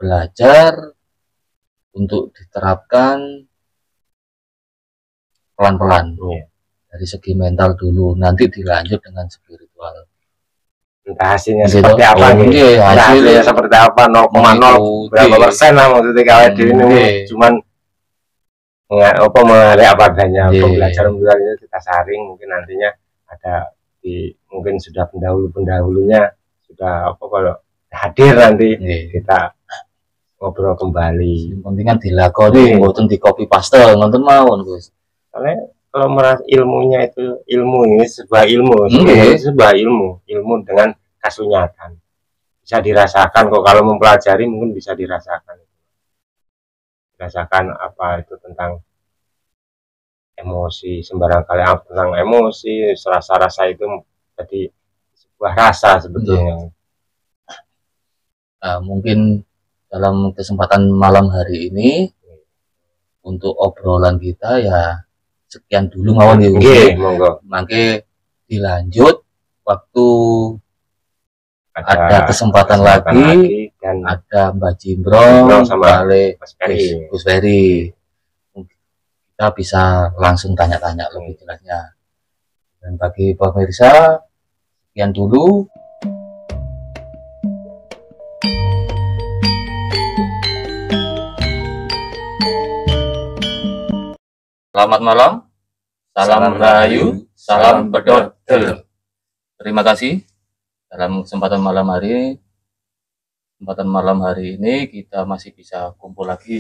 belajar untuk diterapkan pelan-pelan dari segi mental dulu, nanti dilanjut dengan spiritual. Entah hasilnya Gitu. seperti apa gitu. Hasilnya seperti apa 0,0 berapa persen lah maksudnya kalau ini cuman mengalir apa adanya. Pembelajaran itu kita saring, mungkin nantinya ada mungkin sudah pendahulunya sudah kalau hadir nanti kita ngobrol kembali. Yang penting kan dilakoni, mboten di copy paste ngoten mawon, Gus. Soalnya kalau merasa ilmunya itu ini sebuah ilmu, sebuah ilmu dengan kasunyatan. Bisa dirasakan kok, kalau mempelajari mungkin bisa dirasakan apa itu tentang emosi, sembarang kali tentang emosi, rasa itu jadi sebuah rasa sebetulnya. Nah, mungkin dalam kesempatan malam hari ini untuk obrolan kita ya sekian dulu mawon nggih. Monggo. Mangke dilanjut waktu ada kesempatan lagi dan ada Mbak Jimbrong sama Gus Ferry. Kita bisa langsung tanya-tanya lebih jelasnya. Dan bagi pemirsa, sekian dulu. Selamat malam, salam rahayu, salam bedodel. Terima kasih. Dalam kesempatan malam hari ini kita masih bisa kumpul lagi,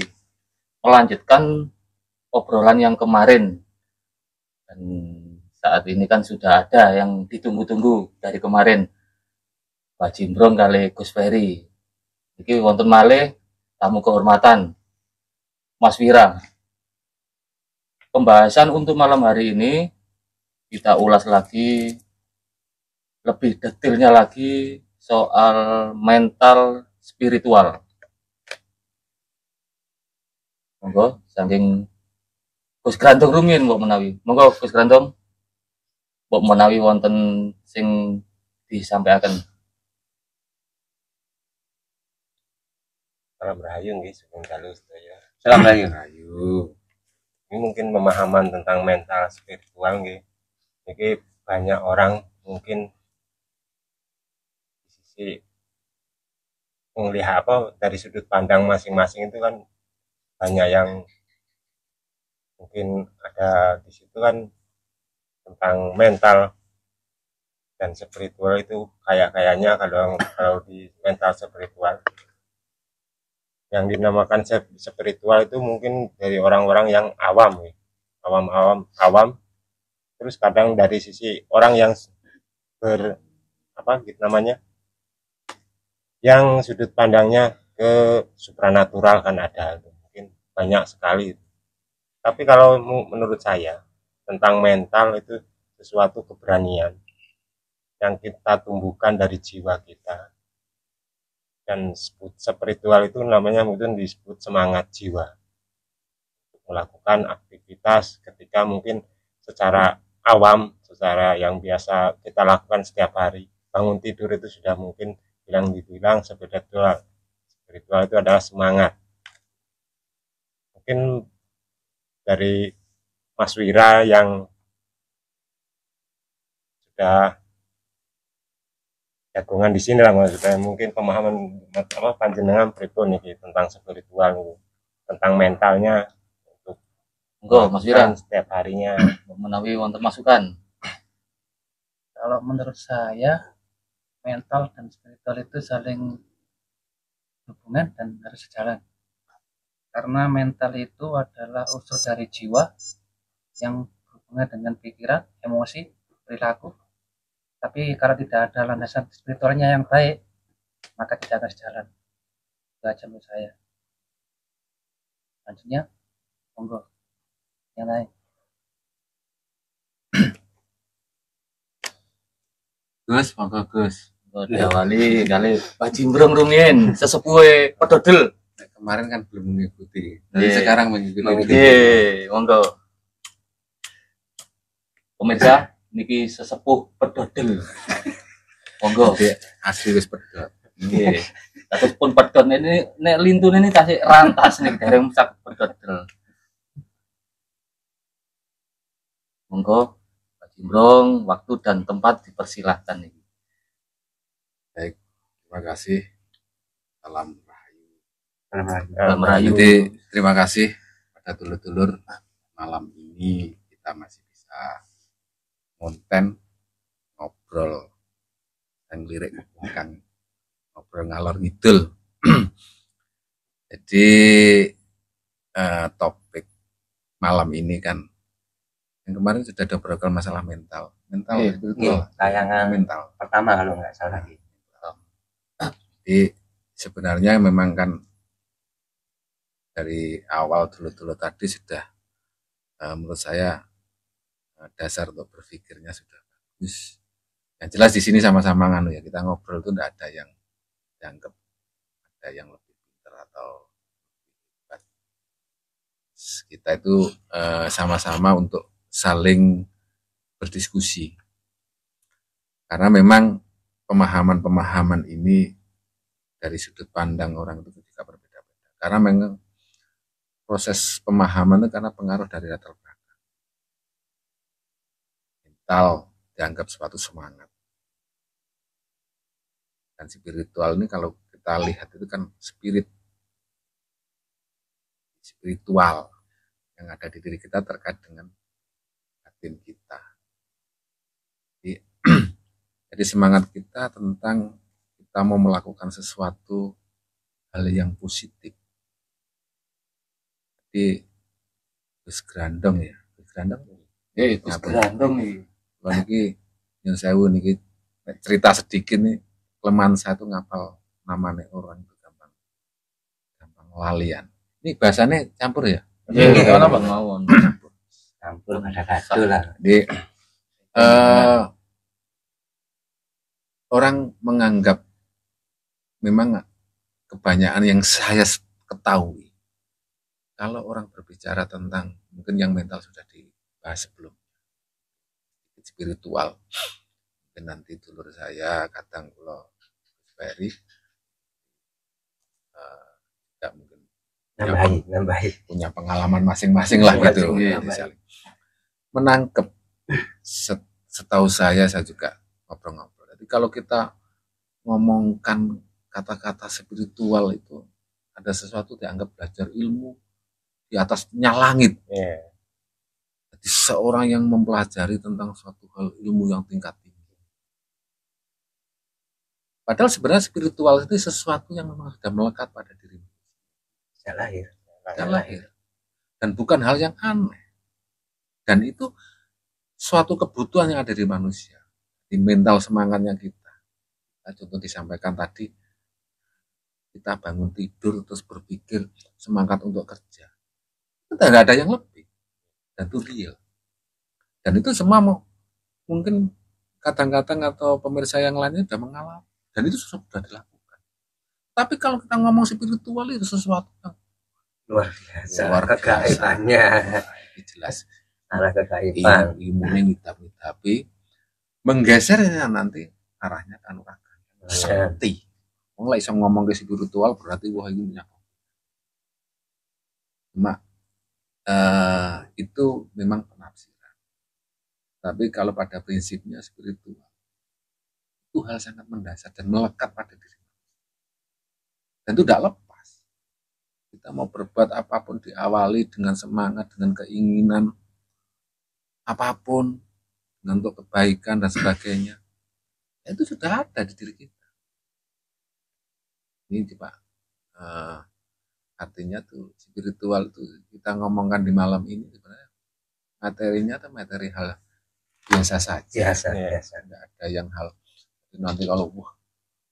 melanjutkan obrolan yang kemarin. Dan saat ini kan sudah ada yang ditunggu-tunggu dari kemarin, Pak Jimbrong kali Gus Ferry. Iki wonten malih tamu kehormatan, Mas Wira. Pembahasan untuk malam hari ini kita ulas lagi lebih detailnya lagi soal mental spiritual. Monggo saking Gus Grantong rumiyin mbok menawi. Monggo Gus Grantong mbok menawi wonten sing disampaikan. Salam rahayu nggih, sugeng dalu sedaya. Salam rahayu. Ini mungkin pemahaman tentang mental spiritual nggih. Jadi banyak orang mungkin di sisi melihat dari sudut pandang masing-masing itu kan banyak yang mungkin ada di situ kan tentang mental dan spiritual itu kayaknya kalau di mental spiritual yang dinamakan spiritual itu mungkin dari orang-orang yang awam, terus kadang dari sisi orang yang yang sudut pandangnya ke supranatural kan ada, mungkin banyak sekali. Tapi kalau menurut saya tentang mental itu sesuatu keberanian yang kita tumbuhkan dari jiwa kita. Dan spiritual itu namanya mungkin disebut semangat jiwa untuk melakukan aktivitas ketika mungkin secara awam, secara yang biasa kita lakukan setiap hari, bangun tidur itu sudah mungkin dibilang spiritual itu adalah semangat. Mungkin dari Mas Wira yang sudah jagongan di sini lah maksudnya, mungkin pemahaman panjenengan pripun nih tentang spiritual nih, tentang mentalnya untuk Mas Wira setiap harinya menawi wonten masukan. Kalau menurut saya mental dan spiritual itu saling hubungan dan harus sejalan, karena mental itu adalah unsur dari jiwa yang berhubungan dengan pikiran, emosi, perilaku. Tapi kalau tidak ada landasan spiritualnya yang baik, maka tidak akan sejalan. Itu aja menurut saya. Lanjutnya, monggo yang lain. Gus, monggo Gus. Diawali kali Pak Jimbrong rumiyin sesepuhe pedodel. Kemarin kan belum mengikuti, nanti sekarang mengikuti. Monggo. Pemirsa, niki sesepuh pedodel. Monggo. Asli wis pedot. Nggih. Terus pun pedot ini nek lintun ini kasih rantas nih dari sak pedot. Monggo Pak Jimbrong, waktu dan tempat dipersilahkan nih. Baik, terima kasih. Salam Rahayu. Merayu. Jadi terima kasih pada dulur-dulur, malam ini kita masih bisa konten ngobrol dan lirik bukan ngobrol ngalor ngidul. Jadi topik malam ini kan yang kemarin sudah ada program masalah mental spiritual, tayangan mental pertama kalau nggak salah. Jadi sebenarnya memang kan dari awal dulu tadi sudah menurut saya dasar untuk berpikirnya sudah bagus. Yang jelas di sini sama-sama nganu ya, kita ngobrol itu tidak ada yang dianggap ada yang lebih pintar atau hebat. Kita itu sama-sama untuk saling berdiskusi. Karena memang pemahaman-pemahaman ini dari sudut pandang orang itu ketika berbeda-beda. Karena memang proses pemahaman itu karena pengaruh dari latar belakang. Mental dianggap suatu semangat. Dan spiritual ini kalau kita lihat itu kan spiritual yang ada di diri kita terkait dengan batin kita. Jadi semangat kita tentang kita mau melakukan sesuatu hal yang positif. Jadi Gus Grandong ya, Gus Grandong. Gus Grandong nih. Kalau niki yang sewu niki cerita sedikit nih, kelemahan saya tuh ngapal namanya orang itu gampang lalian. Ini bahasanya campur ya? Iya, apa mawon. Campur kado lah. Jadi orang menganggap memang kebanyakan yang saya ketahui kalau orang berbicara tentang mungkin yang mental sudah dibahas sebelum spiritual, mungkin nanti dulur saya kadang kalau Ferry tidak mungkin nambahi punya pengalaman masing-masing lah gitu. Menangkep setahu saya juga ngobrol-ngobrol. Jadi kalau kita ngomongkan kata-kata spiritual itu ada sesuatu dianggap belajar ilmu di atasnya langit. Jadi seorang yang mempelajari tentang suatu hal ilmu yang tingkat tinggi. Padahal sebenarnya spiritual itu sesuatu yang memang sudah melekat pada diri. Sejak lahir. Dan bukan hal yang aneh. Dan itu suatu kebutuhan yang ada di manusia. Di mental semangatnya kita. Contoh disampaikan tadi, kita bangun tidur terus berpikir semangat untuk kerja. Itu tidak ada yang lebih. Dan itu real. Dan itu semua mungkin kadang-kadang atau pemirsa yang lainnya sudah mengalami. Dan itu sudah dilakukan. Tapi kalau kita ngomong spiritual itu sesuatu yang luar biasa. Kegaibannya. Jelas. Arah kegaiban. Ilmunya tapi menggesernya nanti arahnya kan uragan. Sakti. Mulai bisa ngomong ke spiritual berarti wah ini punya. Cuma itu memang penafsiran. Tapi kalau pada prinsipnya spiritual itu hal sangat mendasar dan melekat pada diri manusia. Dan itu tidak lepas. Kita mau berbuat apapun diawali dengan semangat, dengan keinginan apapun, dengan untuk kebaikan dan sebagainya. Itu sudah ada di diri kita. Ini Pak, artinya tuh spiritual itu kita ngomongkan di malam ini sebenarnya materinya atau materi hal biasa saja. Biasa. Tidak ada yang hal nanti kalau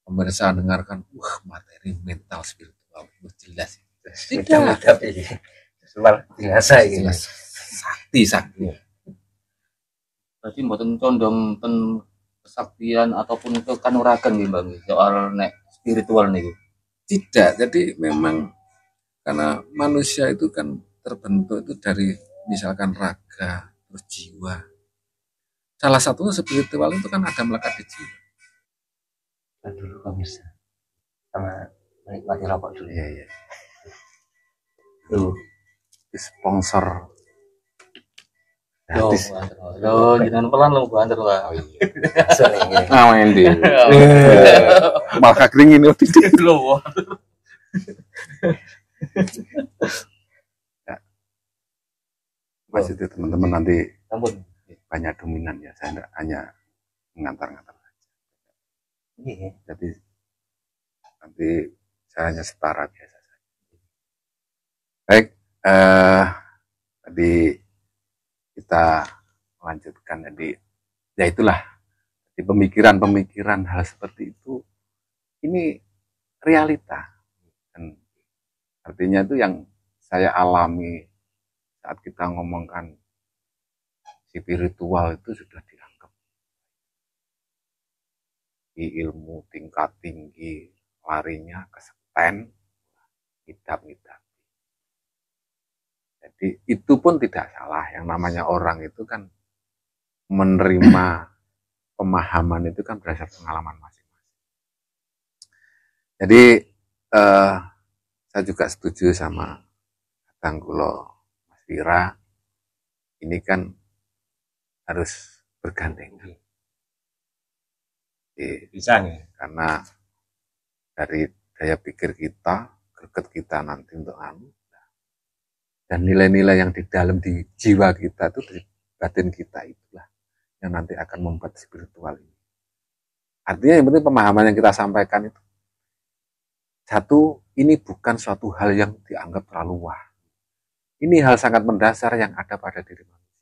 pemirsa dengarkan materi mental spiritual jelas. Tidak tapi soal biasa ini. Sakti. Berarti mboten condong ten kesaktian ataupun itu kanuragan nggih Bang soal nek spiritual niku. Tidak. Jadi memang karena manusia itu kan terbentuk itu dari misalkan raga, terus jiwa. Salah satunya spiritual itu kan ada melekat di jiwa. Dulu pemirsa sama menikmati rokok dulu. Iya. Tuh. Sponsor Yo, gratis. yo, jangan pelan lo banter lah. Oh iya. Langsung ini. Ngawain di. Malah kering ini tidak. Lo. Mas itu teman-teman nanti Ampun. banyak dominan ya. Saya tidak hanya mengantar-ngantar. Iya. Jadi nanti saya hanya setara biasa saja. Baik, tadi kita melanjutkan. Jadi ya itulah. Di pemikiran-pemikiran hal seperti itu ini realita. Dan artinya itu yang saya alami saat kita ngomongkan spiritual itu sudah dianggap di ilmu tingkat tinggi, larinya ke stand, ngidap-ngidap. Jadi itu pun tidak salah. Yang namanya orang itu kan menerima pemahaman itu kan berdasarkan pengalaman masing-masing. Jadi saya juga setuju sama Kang Kulo Mas Wira, ini kan harus bergandengan. Bisa nih. Karena dari daya pikir kita, greget kita nanti untuk dan nilai-nilai yang di dalam di jiwa kita itu, di batin kita itulah yang nanti akan membuat spiritual ini. Artinya yang penting pemahaman yang kita sampaikan itu, satu, ini bukan suatu hal yang dianggap terlalu wah. Ini hal sangat mendasar yang ada pada diri manusia.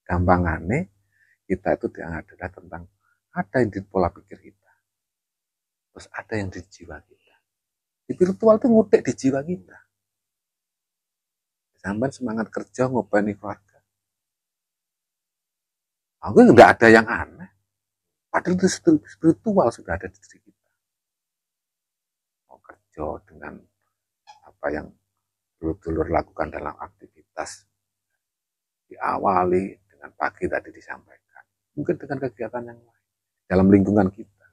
Gampangannya, kita itu dianggap adalah tentang ada yang di pola pikir kita. Terus ada yang di jiwa kita. Spiritual itu ngutik di jiwa kita. Sampai semangat kerja ngopeni keluarga. Aku nggak ada yang aneh. Padahal itu spiritual sudah ada di diri kita. Mau kerja dengan apa yang dulur-dulur lakukan dalam aktivitas. Diawali dengan pagi tadi disampaikan. Mungkin dengan kegiatan yang lain. Dalam lingkungan kita.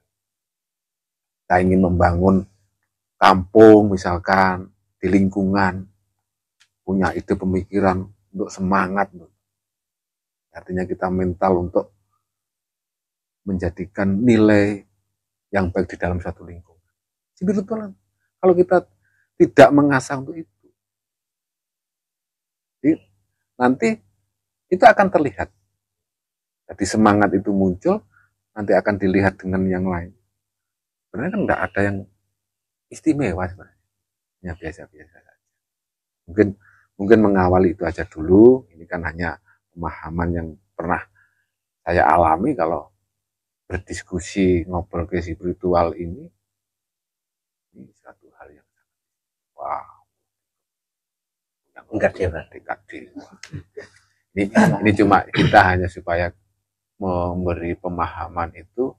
Kita ingin membangun kampung misalkan di lingkungan. Punya ide pemikiran untuk semangat. Artinya kita mental untuk menjadikan nilai yang baik di dalam satu lingkungan. Spiritual. Kalau kita tidak mengasah untuk itu, nanti itu akan terlihat. Jadi semangat itu muncul, nanti akan dilihat dengan yang lain. Sebenarnya kan tidak ada yang istimewa sebenarnya. Ya biasa-biasa saja. Mungkin mengawali itu aja dulu. Ini kan hanya pemahaman yang pernah saya alami kalau berdiskusi ngobrol ke spiritual ini satu hal yang wow, yang Enggak dewa. Ini cuma kita hanya supaya memberi pemahaman itu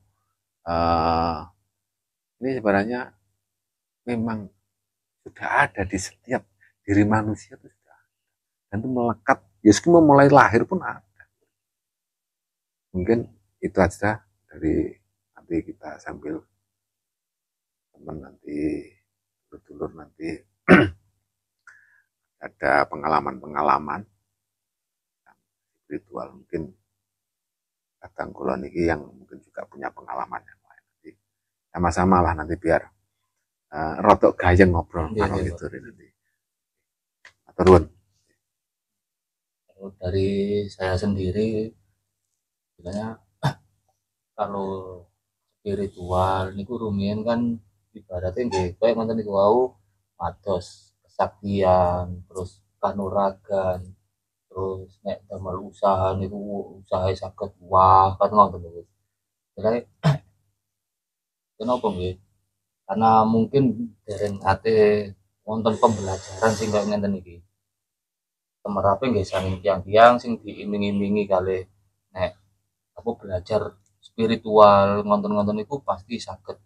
ini sebenarnya memang sudah ada di setiap diri manusia itu sudah ada. Dan itu melekat ya semua mulai lahir pun ada. Mungkin itu aja dari nanti kita sambil teman nanti dulur nanti ada pengalaman-pengalaman spiritual mungkin Kang Kulo niki yang mungkin juga punya pengalaman yang lain. Nanti sama-sama lah nanti biar rotok gayeng ngobrol kalau gitu nanti. Turun. Dari saya sendiri sebenarnya kalau spiritual niku rumiyin kan ibaratnya nggih koyo ngoten niku wau mados kesaktian terus kanuragan terus nek damel usaha niku usaha saged wah kan ngoten niku. Jadi kenapa nggih? Karena mungkin dereng ate wonten pembelajaran sing kaya ngenten iki. Temerape nggih saking tiyang-tiyang sing diiming-imingi kalih nek apa belajar spiritual ngonten-ngonten itu pasti saged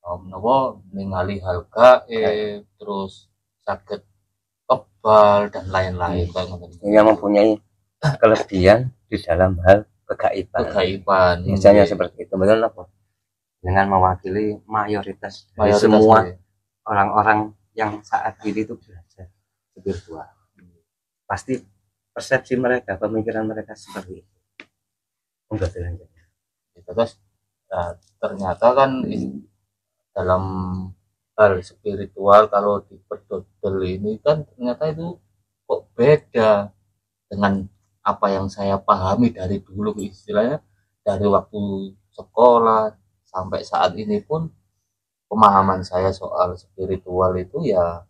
menapa ningali hal gaib terus saged kebal dan lain-lain kayak ngoten. Yang mempunyai kelebihan di dalam hal kegaiban. Misalnya seperti itu, betul apa? Dengan mewakili mayoritas dari semua orang-orang yang saat ini itu belajar spiritual, pasti persepsi mereka, pemikiran mereka seperti itu. Enggak lanjut. Terus ternyata kan dalam hal spiritual kalau di pedodel ini kan ternyata itu kok beda dengan apa yang saya pahami dari dulu, istilahnya dari waktu sekolah sampai saat ini pun pemahaman saya soal spiritual itu ya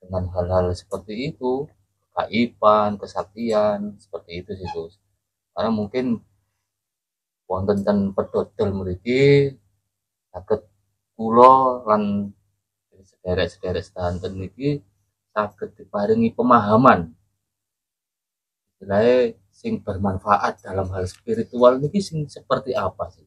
dengan hal-hal seperti itu, keaiban, kesaktian, seperti itu sih Gus. Karena mungkin wonten ten pedodel mriki saged kula lan sederek-sederek sedanten niki saged diparingi pemahaman istilahnya sing bermanfaat dalam hal spiritual niki sing seperti apa sih?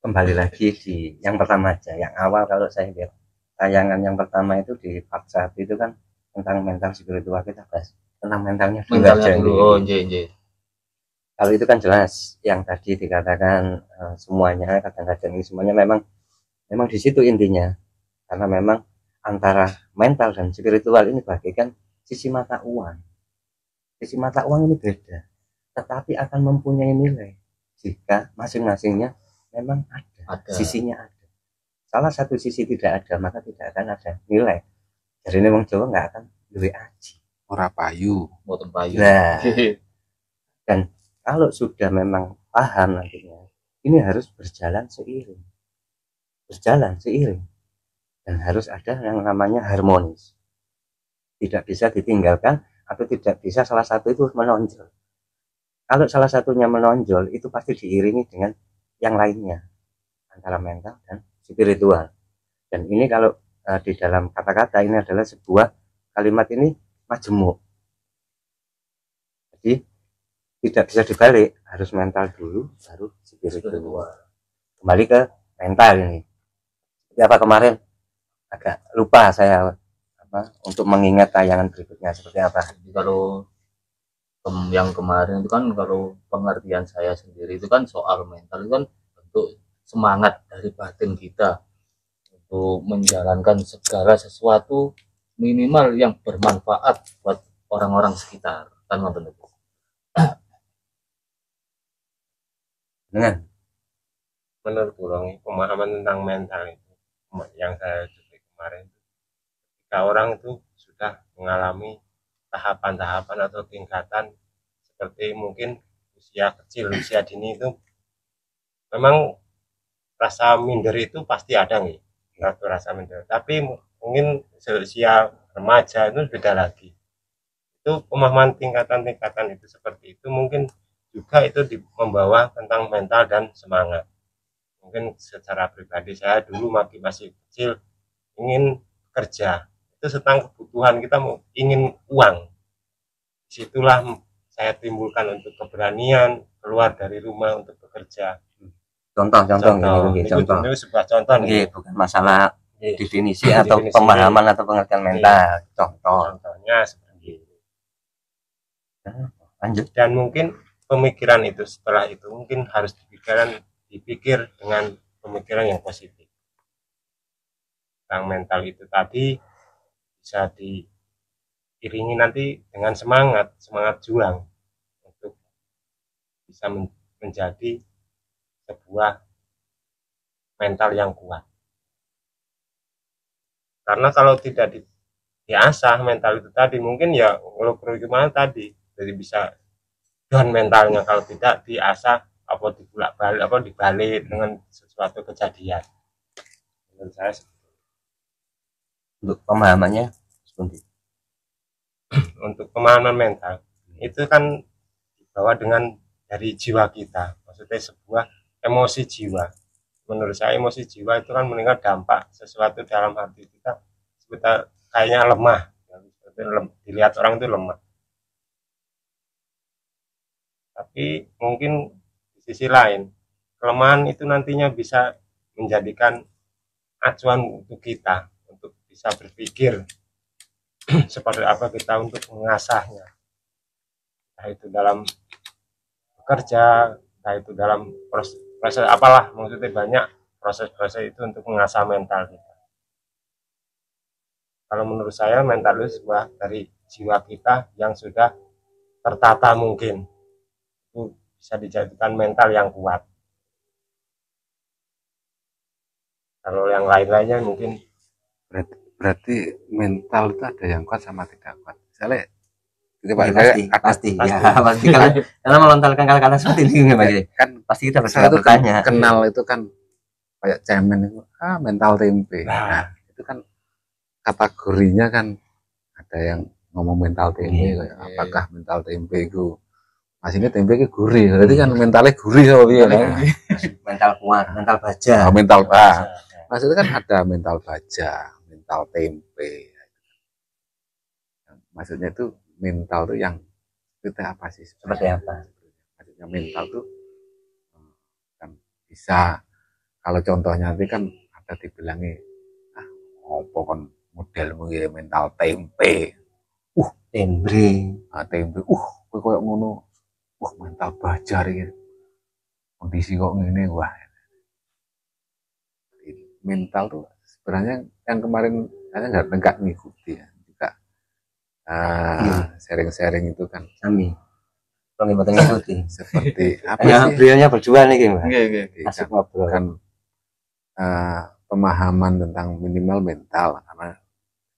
Kembali lagi di yang pertama aja, yang awal kalau saya lihat tayangan yang pertama itu di part 1 itu kan tentang mental spiritual, kita bahas tentang mentalnya dulu. Oh, nje. Kalau itu kan jelas yang tadi dikatakan semuanya kadang-kadang ini semuanya memang di situ intinya, karena memang antara mental dan spiritual ini bagaikan sisi mata uang. Sisi mata uang ini beda, tetapi akan mempunyai nilai jika masing-masingnya memang ada. Sisinya ada. Salah satu sisi tidak ada, maka tidak akan ada nilai. Jadi ini Jawa nggak akan duwe aji. Ora payu. Boten payu. Nah, dan kalau sudah memang paham nantinya, ini harus berjalan seiring. Dan harus ada yang namanya harmonis. Tidak bisa ditinggalkan atau tidak bisa salah satu itu menonjol. Kalau salah satunya menonjol, itu pasti diiringi dengan yang lainnya, antara mental dan spiritual. Dan ini kalau di dalam kata-kata ini adalah sebuah kalimat ini majemuk. Jadi tidak bisa dibalik, harus mental dulu baru spiritual. Kembali ke mental ini. Seperti apa kemarin? Agak lupa saya untuk mengingat tayangan berikutnya seperti apa. Jadi kalau yang kemarin itu kan kalau pengertian saya sendiri itu kan soal mental itu kan bentuk semangat dari batin kita untuk menjalankan segala sesuatu minimal yang bermanfaat buat orang-orang sekitar kan ngoten itu. Dengan menurut orang pemahaman tentang mental itu yang saya coba kemarin, ketika orang itu sudah mengalami tahapan-tahapan atau tingkatan seperti mungkin usia kecil, usia dini itu memang rasa minder itu pasti ada nih, rasa minder. Tapi mungkin seusia remaja itu beda lagi. Itu pemahaman tingkatan-tingkatan itu seperti itu mungkin juga itu membawa tentang mental dan semangat. Mungkin secara pribadi saya dulu masih kecil ingin kerja, itu tentang kebutuhan kita ingin uang. Disitulah saya timbulkan untuk keberanian keluar dari rumah untuk bekerja. Contoh. Itu sebuah contoh nih. Bukan masalah definisi atau pemahaman atau pengertian mental. Contohnya seperti itu. Lanjut. Dan mungkin pemikiran itu setelah itu mungkin harus dipikir dengan pemikiran yang positif. Tentang mental itu tadi bisa diiringi nanti dengan semangat juang untuk bisa menjadi sebuah mental yang kuat. Karena kalau tidak diasah mental itu tadi mungkin ya kalau gimana tadi jadi bisa down mentalnya kalau tidak diasah apa dibalik dengan sesuatu kejadian. Menurut saya untuk pemahamannya seperti untuk pemahaman mental itu kan dibawa dengan dari jiwa kita, maksudnya sebuah emosi jiwa. Menurut saya emosi jiwa itu kan meninggal dampak sesuatu dalam hati kita sebentar kayaknya lemah, dilihat orang itu lemah. Tapi mungkin di sisi lain kelemahan itu nantinya bisa menjadikan acuan untuk kita untuk bisa berpikir seperti apa kita untuk mengasahnya, entah itu dalam bekerja, entah itu dalam proses apalah, maksudnya banyak proses-proses itu untuk mengasah mental kita. Kalau menurut saya mental itu sebuah dari jiwa kita yang sudah tertata, mungkin itu bisa dijadikan mental yang kuat. Kalau yang lain-lainnya mungkin Berarti mental itu ada yang kuat sama tidak kuat. Misalnya gitu Pak, Ya, pasti ya pasti karena melontarkan kata-kata seperti ini Pak, kan pasti kita saya itu bertanya. kenal itu kan kayak cemen itu mental tempe. Nah, itu kan kategorinya kan ada yang ngomong mental tempe, kayak apakah mental tempe itu masih ini tempe itu gurih, berarti kan mentalnya gurih apa ya? Mental kuat, mental baja. Mental maksudnya kan ada mental baja, mental tempe. Maksudnya itu mental itu yang itu apa sih? Seperti apa? Maksudnya mental itu kan bisa, kalau contohnya nanti kan ada dibilangi apa kan modelmu ya mental tempe. Tempe. Tempe. Kowe koyo ngono. Mental baja iki. Kondisi kok ngene, wah. Mental tuh sebenarnya yang kemarin saya nggak ngikuti ya juga sharing-sharing itu kan Sami. Kalau nggak ngikuti. Seperti apa ya, sih? Beliaunya berdua nih Mbak. Asik ngobrol. Kan pemahaman tentang minimal mental karena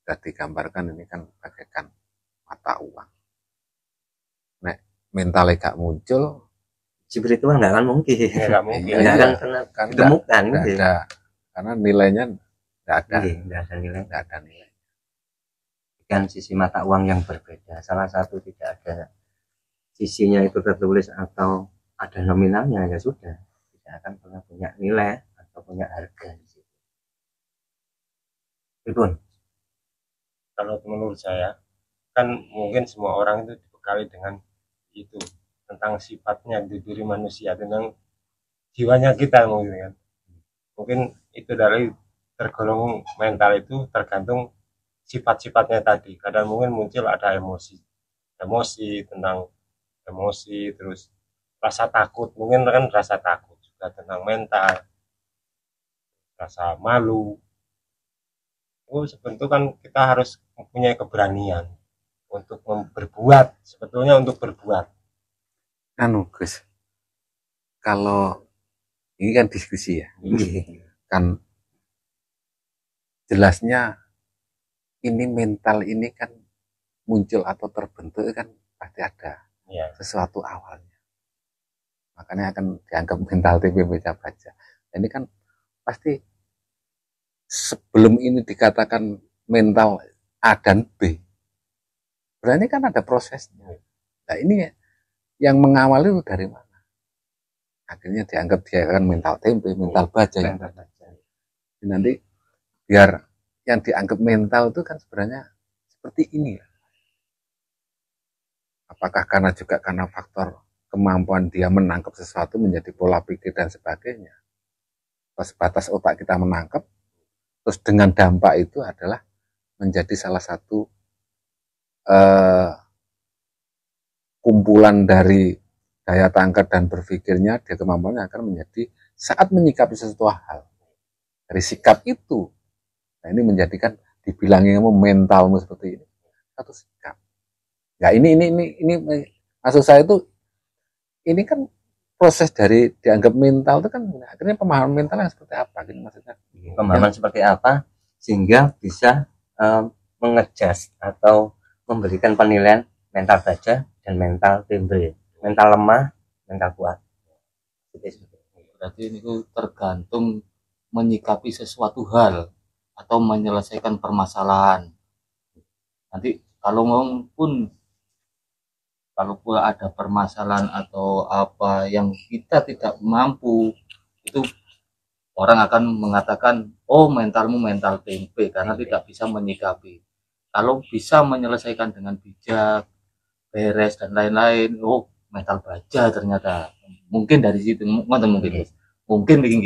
sudah digambarkan ini kan bagaikan mata uang. Nek mentalnya gak muncul, spiritual nggak akan mungkin. nggak mungkin. Nggak akan pernah ditemukan. Nggak ada, karena nilainya nggak ada. Nggak ada nilai. Nggak ada nilai. Kan sisi mata uang yang berbeda. Salah satu tidak ada sisinya itu tertulis atau ada nominalnya, ya sudah tidak akan pernah punya nilai atau punya harga di situ. Betul. Kalau menurut saya kan mungkin semua orang itu dibekali dengan itu tentang sifatnya di diri manusia, tentang jiwanya kita mungkin itu dari tergolong mental itu tergantung sifat-sifatnya tadi. Kadang mungkin muncul ada emosi tentang emosi, terus rasa takut, mungkin kan rasa takut juga tentang mental, rasa malu. Sebetulnya kan kita harus mempunyai keberanian untuk berbuat, sebetulnya untuk berbuat. Gus, kalau ini kan diskusi ya, kan jelasnya ini mental ini kan muncul atau terbentuk kan pasti ada sesuatu awalnya, makanya akan dianggap mental TP baca. Ini kan pasti sebelum ini dikatakan mental A dan B, berarti kan ada prosesnya. Nah ini yang mengawal itu dari mana? Akhirnya dianggap dia kan mental tempe, mental baja yang nanti biar yang dianggap mental itu kan sebenarnya seperti ini ya. Apakah karena juga karena faktor kemampuan dia menangkap sesuatu menjadi pola pikir dan sebagainya. Pas batas otak kita menangkap, terus dengan dampak itu adalah menjadi salah satu kumpulan dari daya tangkap dan berpikirnya, dia kemampuannya akan menjadi saat menyikapi sesuatu hal dari sikap itu. Nah ini menjadikan dibilangnya mentalmu seperti ini satu sikap. Ya ini maksud saya itu ini kan proses dari dianggap mental itu kan akhirnya pemahaman mental yang seperti apa gitu maksudnya. Pemahaman seperti apa sehingga bisa mengejas atau memberikan penilaian mental baja dan mental tempe, mental lemah, mental kuat. Berarti ini tergantung menyikapi sesuatu hal atau menyelesaikan permasalahan. Nanti kalaupun ada permasalahan atau apa yang kita tidak mampu, itu orang akan mengatakan, oh mentalmu mental tempe karena tidak bisa menyikapi. Kalau bisa menyelesaikan dengan bijak, beres dan lain-lain, oh mental baja ternyata. Mungkin dari situ, mungkin bikin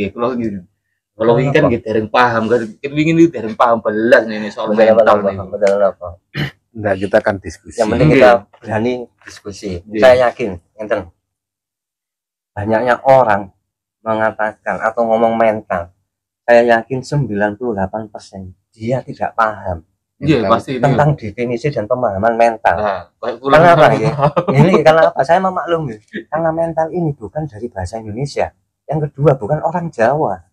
kalau ini kan kita dereng paham, kan ingin itu dereng paham belas nih soal mental nih. Enggak, kita kan diskusi. Yang penting kita berani diskusi. Saya yakin, banyaknya orang mengatakan atau ngomong mental, saya yakin 98% dia tidak paham Iya, pasti ini. tentang definisi dan pemahaman mental. Nah, Kenapa ya? Ini karena apa? Saya memaklumi karena mental ini bukan dari bahasa Indonesia. Yang kedua bukan orang Jawa.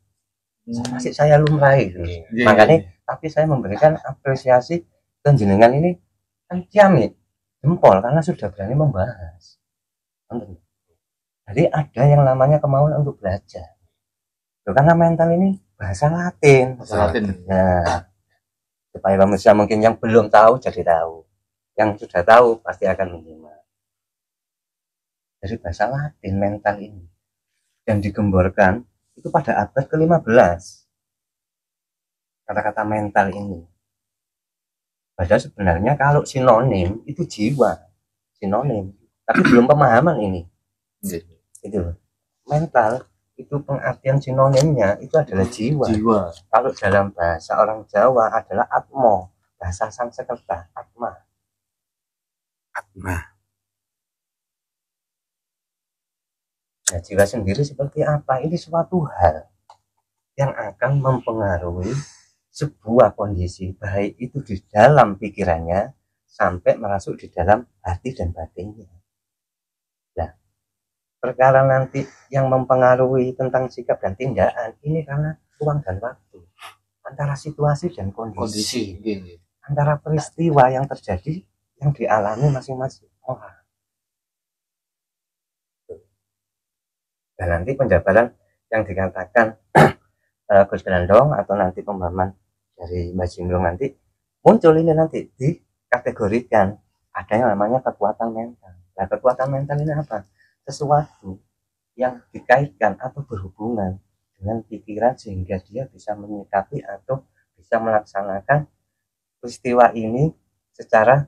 Masih saya lumrahi. Makanya tapi saya memberikan apresiasi dan jenengan ini kan ciamik jempol karena sudah berani membahas. Jadi ada yang namanya kemauan untuk belajar. Karena mental ini bahasa Latin. Nah, supaya manusia mungkin yang belum tahu jadi tahu, yang sudah tahu pasti akan menyimak. Dari bahasa Latin mental ini yang digemborkan itu pada abad ke-15. Kata-kata mental ini padahal sebenarnya kalau sinonim itu jiwa, sinonim, tapi belum pemahaman ini. Itu mental itu pengertian sinonimnya itu adalah jiwa. Kalau dalam bahasa orang Jawa adalah atmo, bahasa Sanskerta atma. Nah, jiwa sendiri seperti apa? Ini suatu hal yang akan mempengaruhi sebuah kondisi, baik itu di dalam pikirannya sampai masuk di dalam hati dan batinnya. Nah, perkara nanti yang mempengaruhi tentang sikap dan tindakan ini karena ruang dan waktu, antara situasi dan kondisi. Antara peristiwa yang terjadi yang dialami masing-masing orang. Dan nanti penjabaran yang dikatakan Gus Grandong atau nanti pemahaman dari Mbak Jimrong nanti muncul ini nanti dikategorikan ada yang namanya kekuatan mental. Nah, kekuatan mental ini apa? Sesuatu yang dikaitkan atau berhubungan dengan pikiran sehingga dia bisa menyikapi atau bisa melaksanakan peristiwa ini secara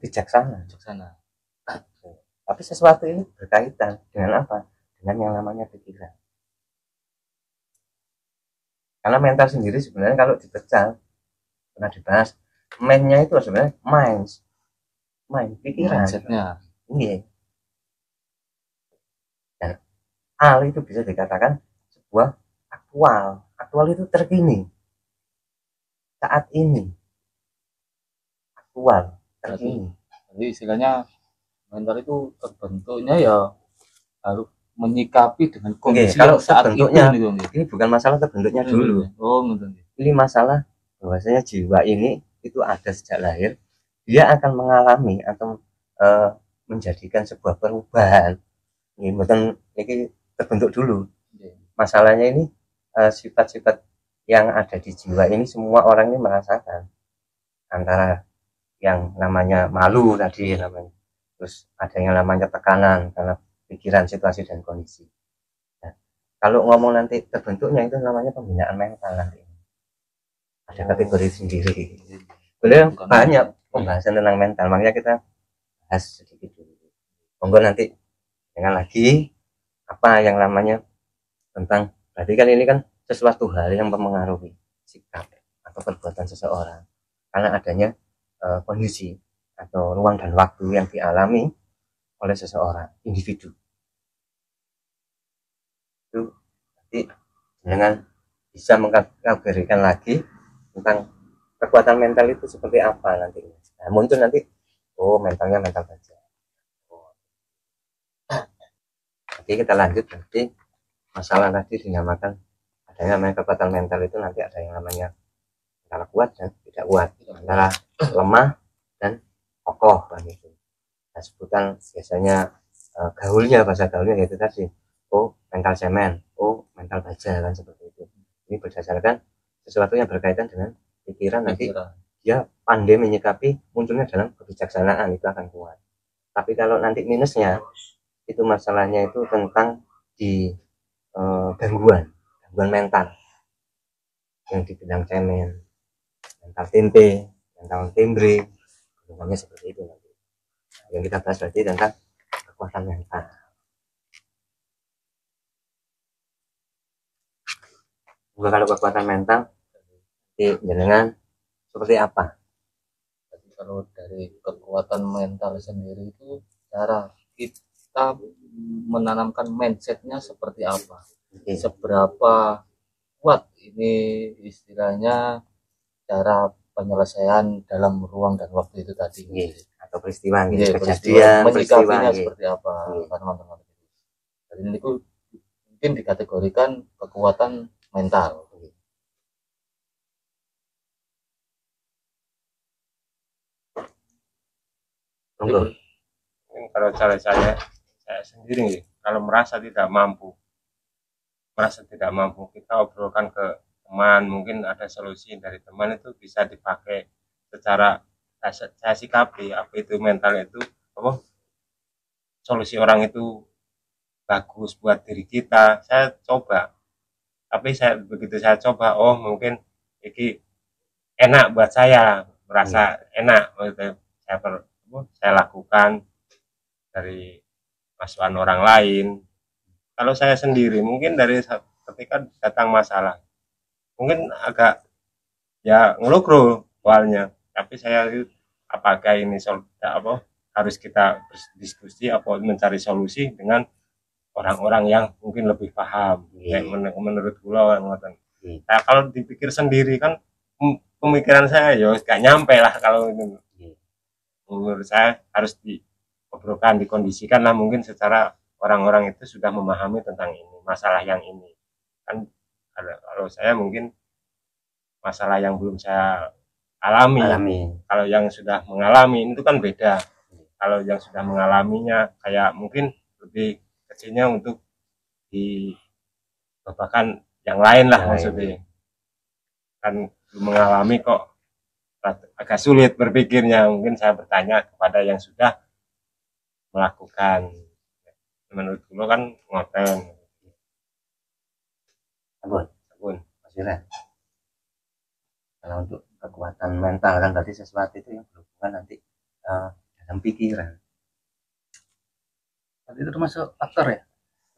bijaksana. Tapi sesuatu ini berkaitan dengan apa? Dengan yang namanya pikiran. Karena mental sendiri sebenarnya kalau dipecah pernah dibahas, mind-nya itu sebenarnya mind pikiran. Iya. Dan al itu bisa dikatakan sebuah aktual. Aktual itu terkini. Saat ini. Aktual, terkini. Jadi istilahnya mental itu terbentuknya ya harus menyikapi dengan kondisi kalau saat terbentuknya itu. Ini bukan masalah terbentuknya dulu. Ini masalah bahwasanya jiwa ini itu ada sejak lahir. Dia akan mengalami atau menjadikan sebuah perubahan. Ini bukan ini terbentuk dulu. Masalahnya ini sifat-sifat yang ada di jiwa ini semua orang ini merasakan. Antara yang namanya malu tadi namanya. Terus ada yang namanya tekanan karena pikiran, situasi dan kondisi. Nah, kalau ngomong nanti terbentuknya itu namanya pembinaan mental nanti. Ada kategori sendiri. Boleh banyak pembahasan tentang mental, makanya kita bahas sedikit dulu. Monggo nanti dengan lagi apa yang namanya tentang berarti kan ini kan sesuatu hal yang mempengaruhi sikap atau perbuatan seseorang karena adanya kondisi atau ruang dan waktu yang dialami oleh seseorang individu. Itu nanti dengan bisa mengkategorikan lagi tentang kekuatan mental itu seperti apa nanti. Nah, muncul nanti mentalnya mental baja. Jadi kita lanjut nanti masalah tadi dinamakan adanya namanya kekuatan mental itu nanti ada yang namanya antara kuat dan tidak kuat, antara lemah dan kokoh kan itu. Nah, sebutan biasanya gaulnya bahasa gaulnya yaitu tadi mental semen, mental baja kan seperti itu. Ini berdasarkan sesuatu yang berkaitan dengan pikiran nanti dia pandai menyikapi munculnya dalam kebijaksanaan itu akan kuat. Tapi kalau nanti minusnya itu masalahnya itu tentang di gangguan mental yang di bidang cemen, mental tempe, mental timbre, namanya seperti itu nanti. Yang kita bahas berarti tentang kekuatan mental. Kalau kekuatan mental jenengan seperti apa? Jadi kalau dari kekuatan mental sendiri itu cara kita menanamkan mindsetnya seperti apa, Oke. seberapa kuat ini istilahnya cara penyelesaian dalam ruang dan waktu itu tadi. Nggih. Atau peristiwa nggih, Nggih, kejadian, peristiwa menyikapinya nggih. seperti apa Nggih. teman-teman. Dan ini mungkin dikategorikan kekuatan mental. Monggo. Mungkin kalau cara saya sendiri nih, kalau merasa tidak mampu, kita obrolkan ke teman, mungkin ada solusi dari teman itu bisa dipakai secara saya sikapi apa itu mental itu apa solusi orang itu bagus buat diri kita, saya coba. Tapi begitu saya coba, oh mungkin ini enak buat saya, merasa enak, maksudnya saya lakukan dari masukan orang lain. Kalau saya sendiri mungkin dari ketika datang masalah mungkin agak ya ngelukro awalnya, tapi saya apakah ini harus kita berdiskusi apa mencari solusi dengan orang-orang yang mungkin lebih paham. Kayak menurut kula ngoten. Nah, kalau dipikir sendiri kan pemikiran saya ya gak nyampe lah kalau itu. Menurut saya harus diobrolkan, dikondisikan lah mungkin secara orang-orang itu sudah memahami tentang ini, masalah yang ini. Kan kalau saya mungkin masalah yang belum saya alami. Kalau yang sudah mengalami itu kan beda. Kalau yang sudah mengalaminya kayak mungkin lebih kecilnya untuk dibabakan yang lain lah maksudnya. Kan mengalami kok agak sulit berpikirnya, mungkin saya bertanya kepada yang sudah melakukan. Menurut gue kan ngoten. Sabun. Mas Ira. Kalau untuk kekuatan mental kan berarti sesuatu itu yang berhubungan nanti dalam pikiran. Berarti itu termasuk faktor ya?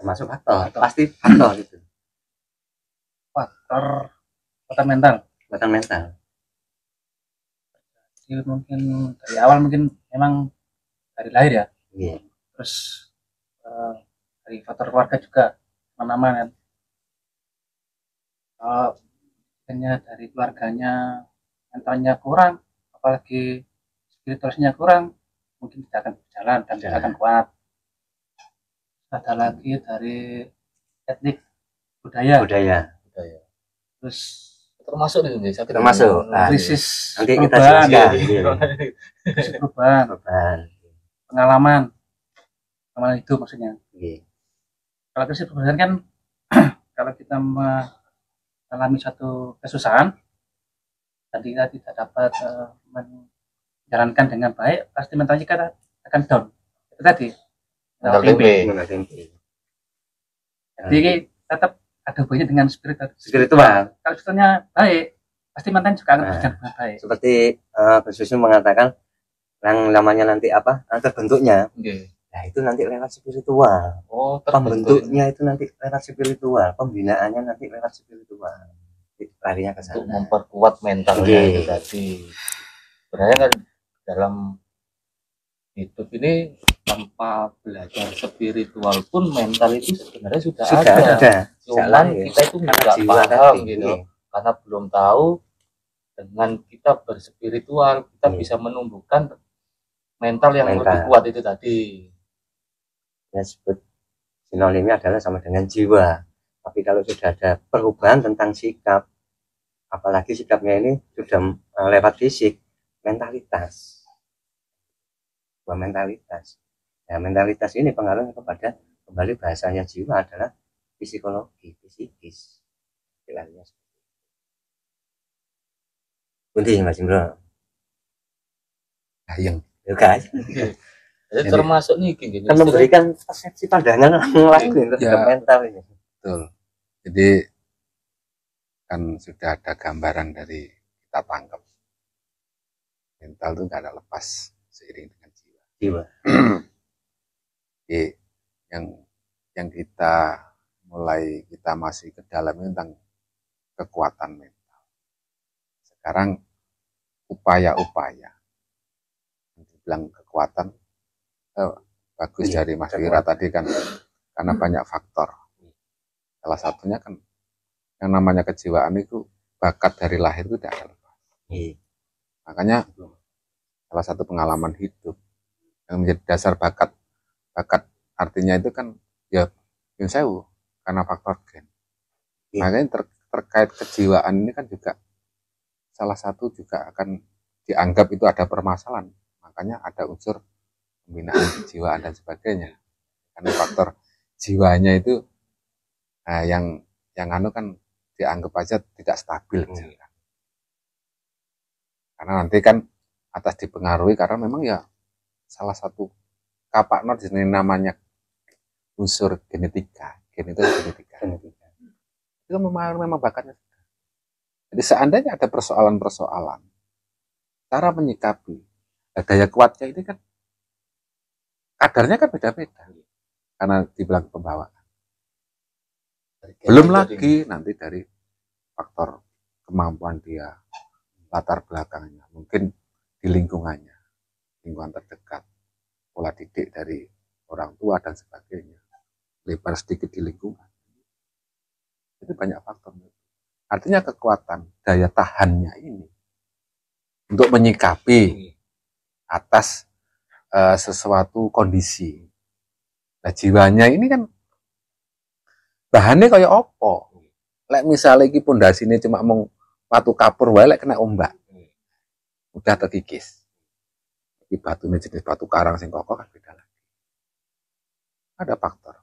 Termasuk faktor. Pasti faktor itu. Faktor kekuatan mental. Kekuatan mental. Jadi mungkin dari awal mungkin memang dari lahir ya. Iya. Terus dari faktor keluarga juga teman-teman kan. Hanya dari keluarganya mentalnya kurang, apalagi spiritualnya kurang, mungkin tidak akan berjalan dan tidak akan kuat. Ada lagi dari etnik budaya. Terus termasuk itu saya termasuk krisis nanti kita perubahan, krisis perubahan, pengalaman hidup maksudnya. Kalau krisis perubahan kan kalau kita mengalami satu kesusahan dan kita tidak dapat menjalankan dengan baik, pasti mentalnya kita akan down. Itu tadi mental tempe. Jadi tetap ada hubungannya dengan spiritual. Kalau spiritualnya baik, pasti mentalnya juga akan berjalan dengan baik. Seperti Gus Wisnu mengatakan yang namanya nanti apa terbentuknya. Nah itu nanti lewat spiritual. Pembentuknya itu nanti lewat spiritual, pembinaannya nanti lewat spiritual. Larinya ke sana. Untuk memperkuat mentalnya itu tadi. Sebenarnya kan dalam hidup ini tanpa belajar spiritual pun mental itu sebenarnya sudah ada. Cuman kita itu nggak paham gitu, karena belum tahu. Dengan kita berspiritual kita bisa menumbuhkan mental yang lebih kuat itu tadi. Ya sebut sinonimnya adalah sama dengan jiwa. Tapi kalau sudah ada perubahan tentang sikap, apalagi sikapnya ini sudah lewat fisik, mentalitas. Nah, mentalitas ini pengaruhnya kepada kembali bahasanya jiwa adalah psikologi, psikis. Istilahnya seperti itu. Bunti Mas Imro. Yang guys. Jadi termasuk nih gini. Kan memberikan persepsi pandangan orang lain terhadap mental ini. Betul. Jadi kan sudah ada gambaran dari kita tangkap. Mental itu nggak ada lepas seiring dengan jiwa. Jadi yang kita masih ke dalam tentang kekuatan mental. Sekarang upaya-upaya, dibilang kekuatan, bagus Iya, dari Mas Wira tadi kan karena banyak faktor. Salah satunya kan yang namanya kejiwaan itu bakat dari lahir itu tidak ada. Iya. Makanya salah satu pengalaman hidup yang menjadi dasar bakat artinya itu kan ya yang sewu karena faktor gen. Iya. Makanya terkait kejiwaan ini kan juga salah satu juga akan dianggap itu ada permasalahan. Makanya ada unsur pembinaan kejiwaan dan sebagainya. Karena faktor jiwanya itu yang anu kan dianggap aja tidak stabil. Karena nanti kan atas dipengaruhi karena memang ya salah satu kapakno di sini namanya unsur genetika. Gen itu genetika. Itu kan memang bakatnya. Jadi seandainya ada persoalan-persoalan, cara menyikapi daya kuatnya ini kan kadarnya kan beda-beda karena dibilang pembawaan. Belum lagi nanti dari faktor kemampuan dia, latar belakangnya, mungkin di lingkungannya, lingkungan terdekat, pola didik dari orang tua dan sebagainya, lebar sedikit di lingkungan. Itu banyak faktor. Artinya kekuatan daya tahannya ini untuk menyikapi atas sesuatu kondisi. Nah, jiwanya ini kan bahannya kayak opo. Lek misalnya iki pondasine cuma mau batu kapur wae lek kena ombak. Udah terkikis. Iki batune jenis batu karang sing kokoh kan beda lagi. Ada faktor.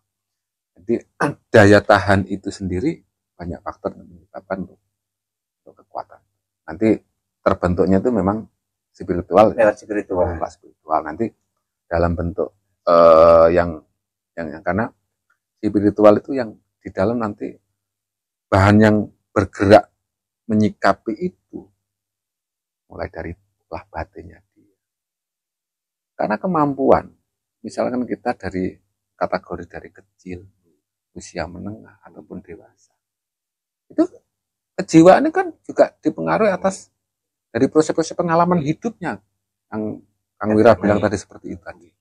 Jadi daya tahan itu sendiri banyak faktor yang menyebabkan untuk kekuatan. Nanti terbentuknya itu memang spiritual. Lewat spiritual. Nanti dalam bentuk yang karena spiritual itu yang di dalam nanti bahan yang bergerak menyikapi itu mulai dari lah batinnya dia. Karena kemampuan, misalkan kita dari kategori dari kecil, usia menengah ataupun dewasa, itu kejiwaan ini kan juga dipengaruhi atas dari proses-proses pengalaman hidupnya yang Kang Wira bilang tadi seperti itu tadi.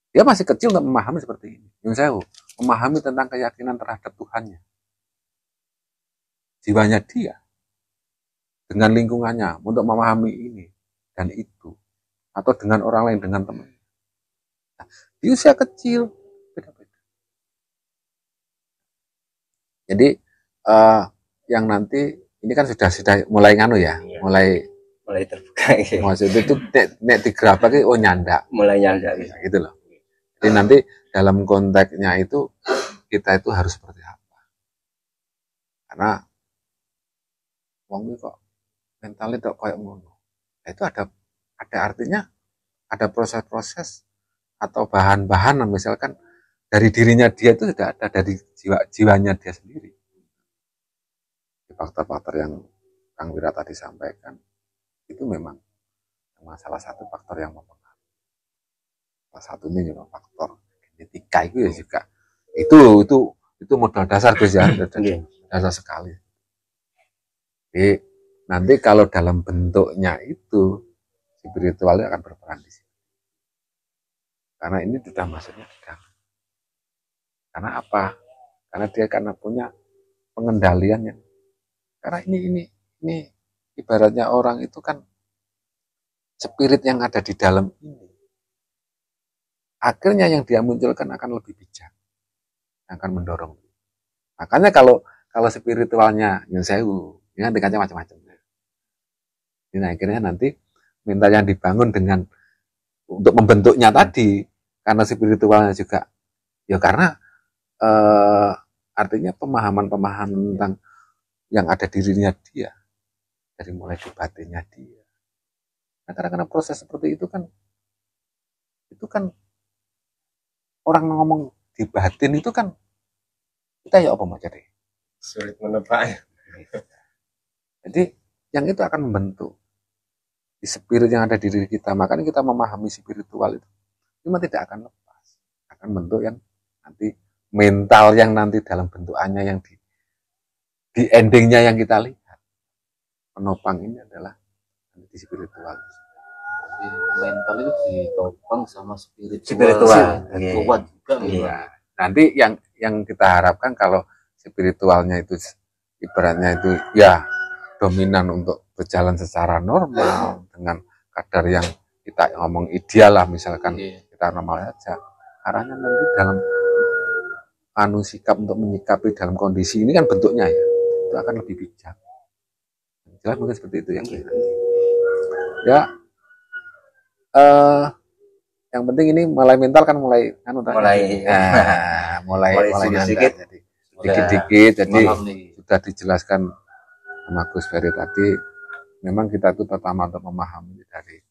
Dia masih kecil untuk memahami seperti ini. Yang saya memahami tentang keyakinan terhadap Tuhannya. Jiwanya dia dengan lingkungannya untuk memahami ini dan itu atau dengan orang lain dengan teman. Nah, di usia kecil beda-beda. Jadi yang nanti ini kan sudah mulai nganu ya, mulai terbuka. Maksudnya itu nek digerabak oh nyandak, Mulai nyandak gitu loh. Jadi nanti dalam konteksnya itu kita itu harus seperti apa? Karena wong kok mentalnya kok kayak ngono. Itu ada artinya ada proses-proses atau bahan-bahan misalkan dari dirinya dia itu sudah ada dari jiwanya dia sendiri. Faktor-faktor yang Kang Wira tadi sampaikan itu memang salah satu faktor yang mempengaruhi. Salah satunya juga faktor genetika itu ya juga itu modal dasar guys ya, dasar sekali. Jadi nanti kalau dalam bentuknya itu spiritualnya akan berperan di sini. Karena ini sudah masuknya di dalam. Karena apa? Karena dia karena punya pengendalian yang karena ini ibaratnya orang itu kan spirit yang ada di dalam ini. Akhirnya yang dia munculkan akan lebih bijak. Akan mendorong. Makanya kalau spiritualnya yang sewu, dengan macam-macam. Nah, akhirnya nanti mental yang dibangun dengan untuk membentuknya tadi karena spiritualnya juga ya karena artinya pemahaman tentang yang ada dirinya dia dari mulai di batinnya dia. Nah, karena proses seperti itu kan orang ngomong di batin itu kan kita ya apa mau jadi sulit menebak. Jadi yang itu akan membentuk di spirit yang ada di diri kita. Makanya kita memahami spiritual itu cuma tidak akan lepas, akan bentuk yang nanti mental yang nanti dalam bentukannya yang di endingnya yang kita lihat penopang ini adalah di spiritual. mental itu ditopang sama Spiritual. kuat juga gitu. Iya. Nanti yang kita harapkan kalau spiritualnya itu ibaratnya itu ya dominan untuk berjalan secara normal dengan kadar yang kita ngomong ideal lah, misalkan Iya. kita normal aja, arahnya nanti dalam sikap untuk menyikapi dalam kondisi ini kan bentuknya ya itu akan lebih bijak. Jelas mungkin seperti itu ya. Ya yang penting ini mulai mental kan mulai mulai sedikit-sedikit. jadi dikit-dikit jadi Memahami. sudah dijelaskan sama Gus Ferry tadi, memang kita itu pertama untuk memahami dari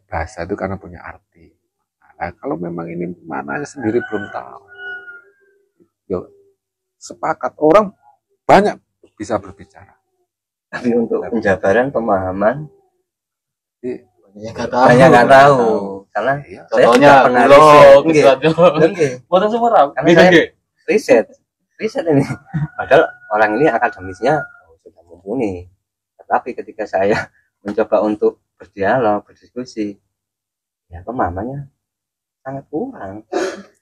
bahasa itu karena punya arti. Nah, kalau memang ini maknanya sendiri belum tahu, yuk sepakat orang banyak bisa berbicara. Tapi untuk penjabaran pemahaman Banyak nggak tahu. banyak nggak tahu karena Iya. saya Contohnya juga pernah bulog, riset. gitu. Buatan semua Karena saya riset ini. Padahal orang ini akademisnya sudah mumpuni. Tetapi ketika saya mencoba untuk berdialog, berdiskusi, ya pemahamannya sangat kurang.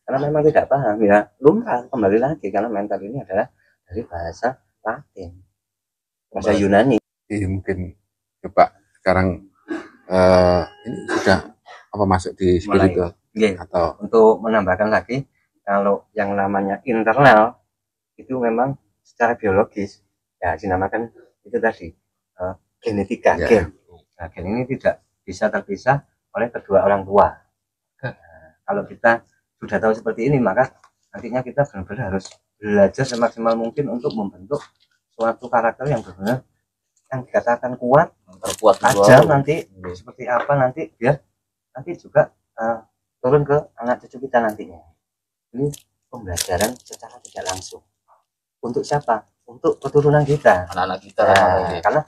Karena memang tidak paham. Ya lumrah kembali lagi karena mental ini adalah dari bahasa Latin, bahasa Yunani. Jadi mungkin coba sekarang ini sudah apa masuk di spiritual Iya. atau Untuk menambahkan lagi, kalau yang namanya internal itu memang secara biologis ya dinamakan itu tadi genetika, Ya. gen. Nah, gen ini tidak bisa terpisah oleh kedua orang tua. Nah, kalau kita sudah tahu seperti ini, maka nantinya kita benar-benar harus belajar semaksimal mungkin untuk membentuk suatu karakter yang benar-benar yang dikatakan kuat, Terkuat tajam nanti seperti apa nanti biar nanti juga turun ke anak cucu kita nantinya. Ini pembelajaran secara tidak langsung. Untuk siapa? Untuk keturunan kita. anak-anak kita. Nah, karena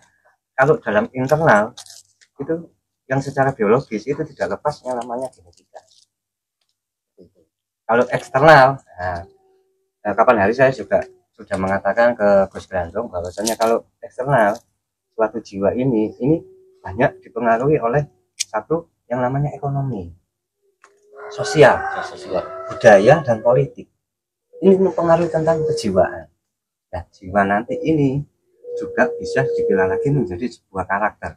kalau dalam internal itu yang secara biologis itu tidak lepas yang namanya genetika. Kalau eksternal, kapan hari saya juga sudah mengatakan ke Gus Grandong bahwasanya kalau eksternal suatu jiwa ini banyak dipengaruhi oleh satu yang namanya ekonomi, sosial, budaya dan politik. Ini mempengaruhi tentang kejiwaan. Nah, jiwa nanti ini juga bisa dipilah lagi menjadi sebuah karakter.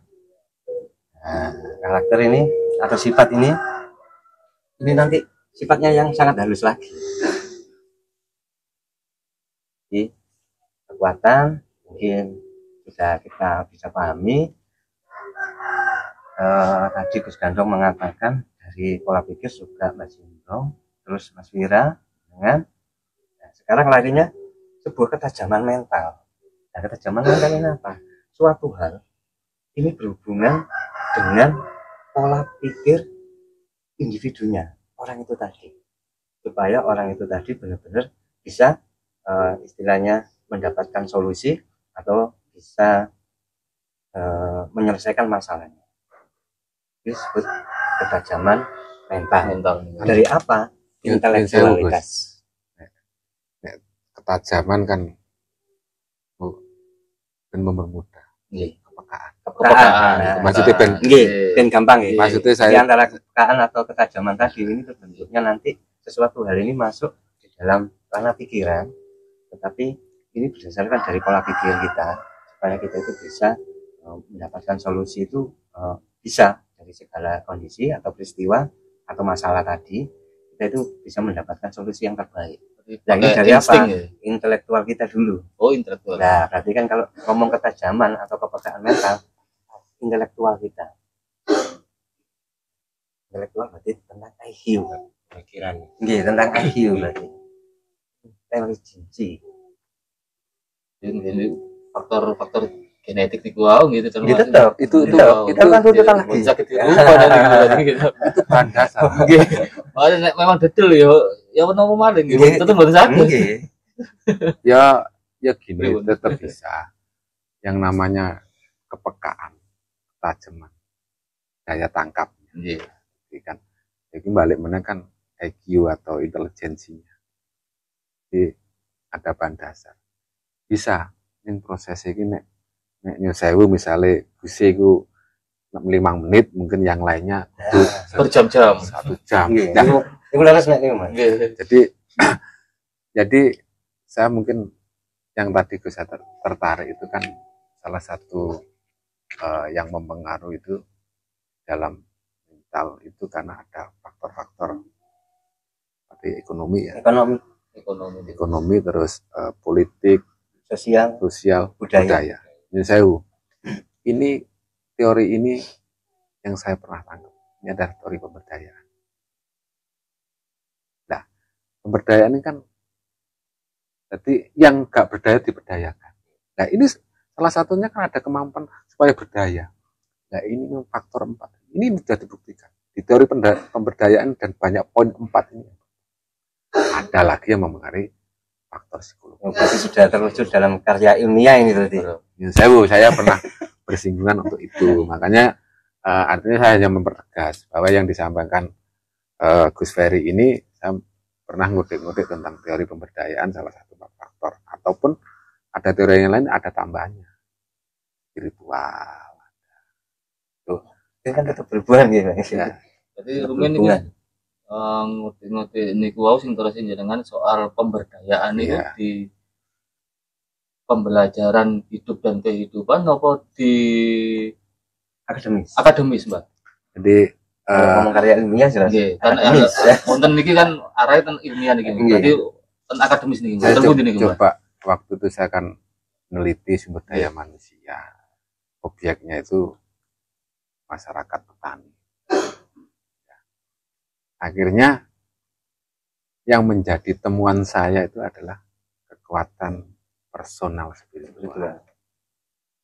Nah, karakter ini atau sifat ini nanti sifatnya yang sangat halus lagi. Jadi kekuatan mungkin kita bisa pahami. Tadi Gus Gandong mengatakan dari pola pikir juga Mas Indong, terus Mas Wira dengan sekarang larinya sebuah ketajaman mental. Nah, ketajaman mental ini apa? Suatu hal ini berhubungan dengan pola pikir individunya, orang itu tadi, supaya orang itu tadi benar-benar bisa istilahnya mendapatkan solusi atau bisa menyelesaikan masalahnya. Itu disebut ketajaman mental. Dari apa? Intelektualitas. ketajaman kan dan mempermudah Kepekaan. maksudnya Ben gampang ya. maksudnya Di saya antara kepekaan atau ketajaman tadi ini bentuknya nanti sesuatu hal ini masuk di dalam ranah pikiran, tetapi ini berdasarkan dari pola pikir kita supaya kita itu bisa mendapatkan solusi itu bisa dari segala kondisi atau peristiwa atau masalah tadi kita itu bisa mendapatkan solusi yang terbaik. Nah, ini dari apa? Ya? Intelektual kita dulu. Oh, intelektual. Nah, berarti kan kalau ngomong ketajaman atau kepekaan mental, intelektual kita. Intelektual berarti tentang IQ, pikiran. Nggih, tentang IQ berarti. Intelijensi. Ini faktor genetik di gua gitu termasuk. Gitu tetap. itu Kita kan tuntutan lagi. Sakit lupa dan gitu. itu bahan dasar. Memang detail ya menawa maling gitu. Itu baru sakit. ya gini tetap bisa yang namanya kepekaan, ketajaman, daya tangkap. Iya. Kan jadi balik mana kan IQ atau intelijensinya. Jadi ada bahan dasar. Bisa yang proses ini nek nyusewu misalnya gusi ku menit, mungkin yang lainnya itu berjam-jam. 1 jam. Nggih. Nah, Iku leres nek niku, Mas. Nggih. jadi saya mungkin yang tadi saya tertarik itu kan salah satu yang mempengaruhi itu dalam mental itu karena ada faktor-faktor seperti ekonomi ya, ekonomi terus politik, sosial, budaya. Ini teori ini yang saya pernah tangkap. Ini adalah teori pemberdayaan. Nah, pemberdayaan ini kan jadi yang gak berdaya diberdayakan. Nah, ini salah satunya kan ada kemampuan supaya berdaya. Nah, ini faktor 4. Ini sudah dibuktikan. Di teori pemberdayaan dan banyak poin 4 ini. Ada lagi yang mempengaruhi faktor psikologi. Berarti sudah terwujud dalam karya ilmiah ini berarti. Saya pernah bersinggungan untuk itu. Makanya artinya saya hanya mempertegas bahwa yang disampaikan Gus Ferry ini saya pernah ngudik-ngudik tentang teori pemberdayaan salah satu faktor. Ataupun ada teori yang lain ada tambahannya. Spiritual. Ini kan tetap berhubungan gitu. Ya. Jadi rumen ini ngutik-ngutik niku wau sing terus jenengan soal pemberdayaan itu Iya. di pembelajaran hidup dan kehidupan apa di akademis Mbak? Jadi ngomong karya ilmiah jelas. Nggih, kan wonten niki kan arahe ten ilmiah niki. Jadi ten akademis niki. Saya Ten pundi niki, Mbak? coba waktu itu saya akan meneliti sumber daya manusia. Objeknya itu masyarakat petani. Akhirnya yang menjadi temuan saya itu adalah kekuatan personal spiritual.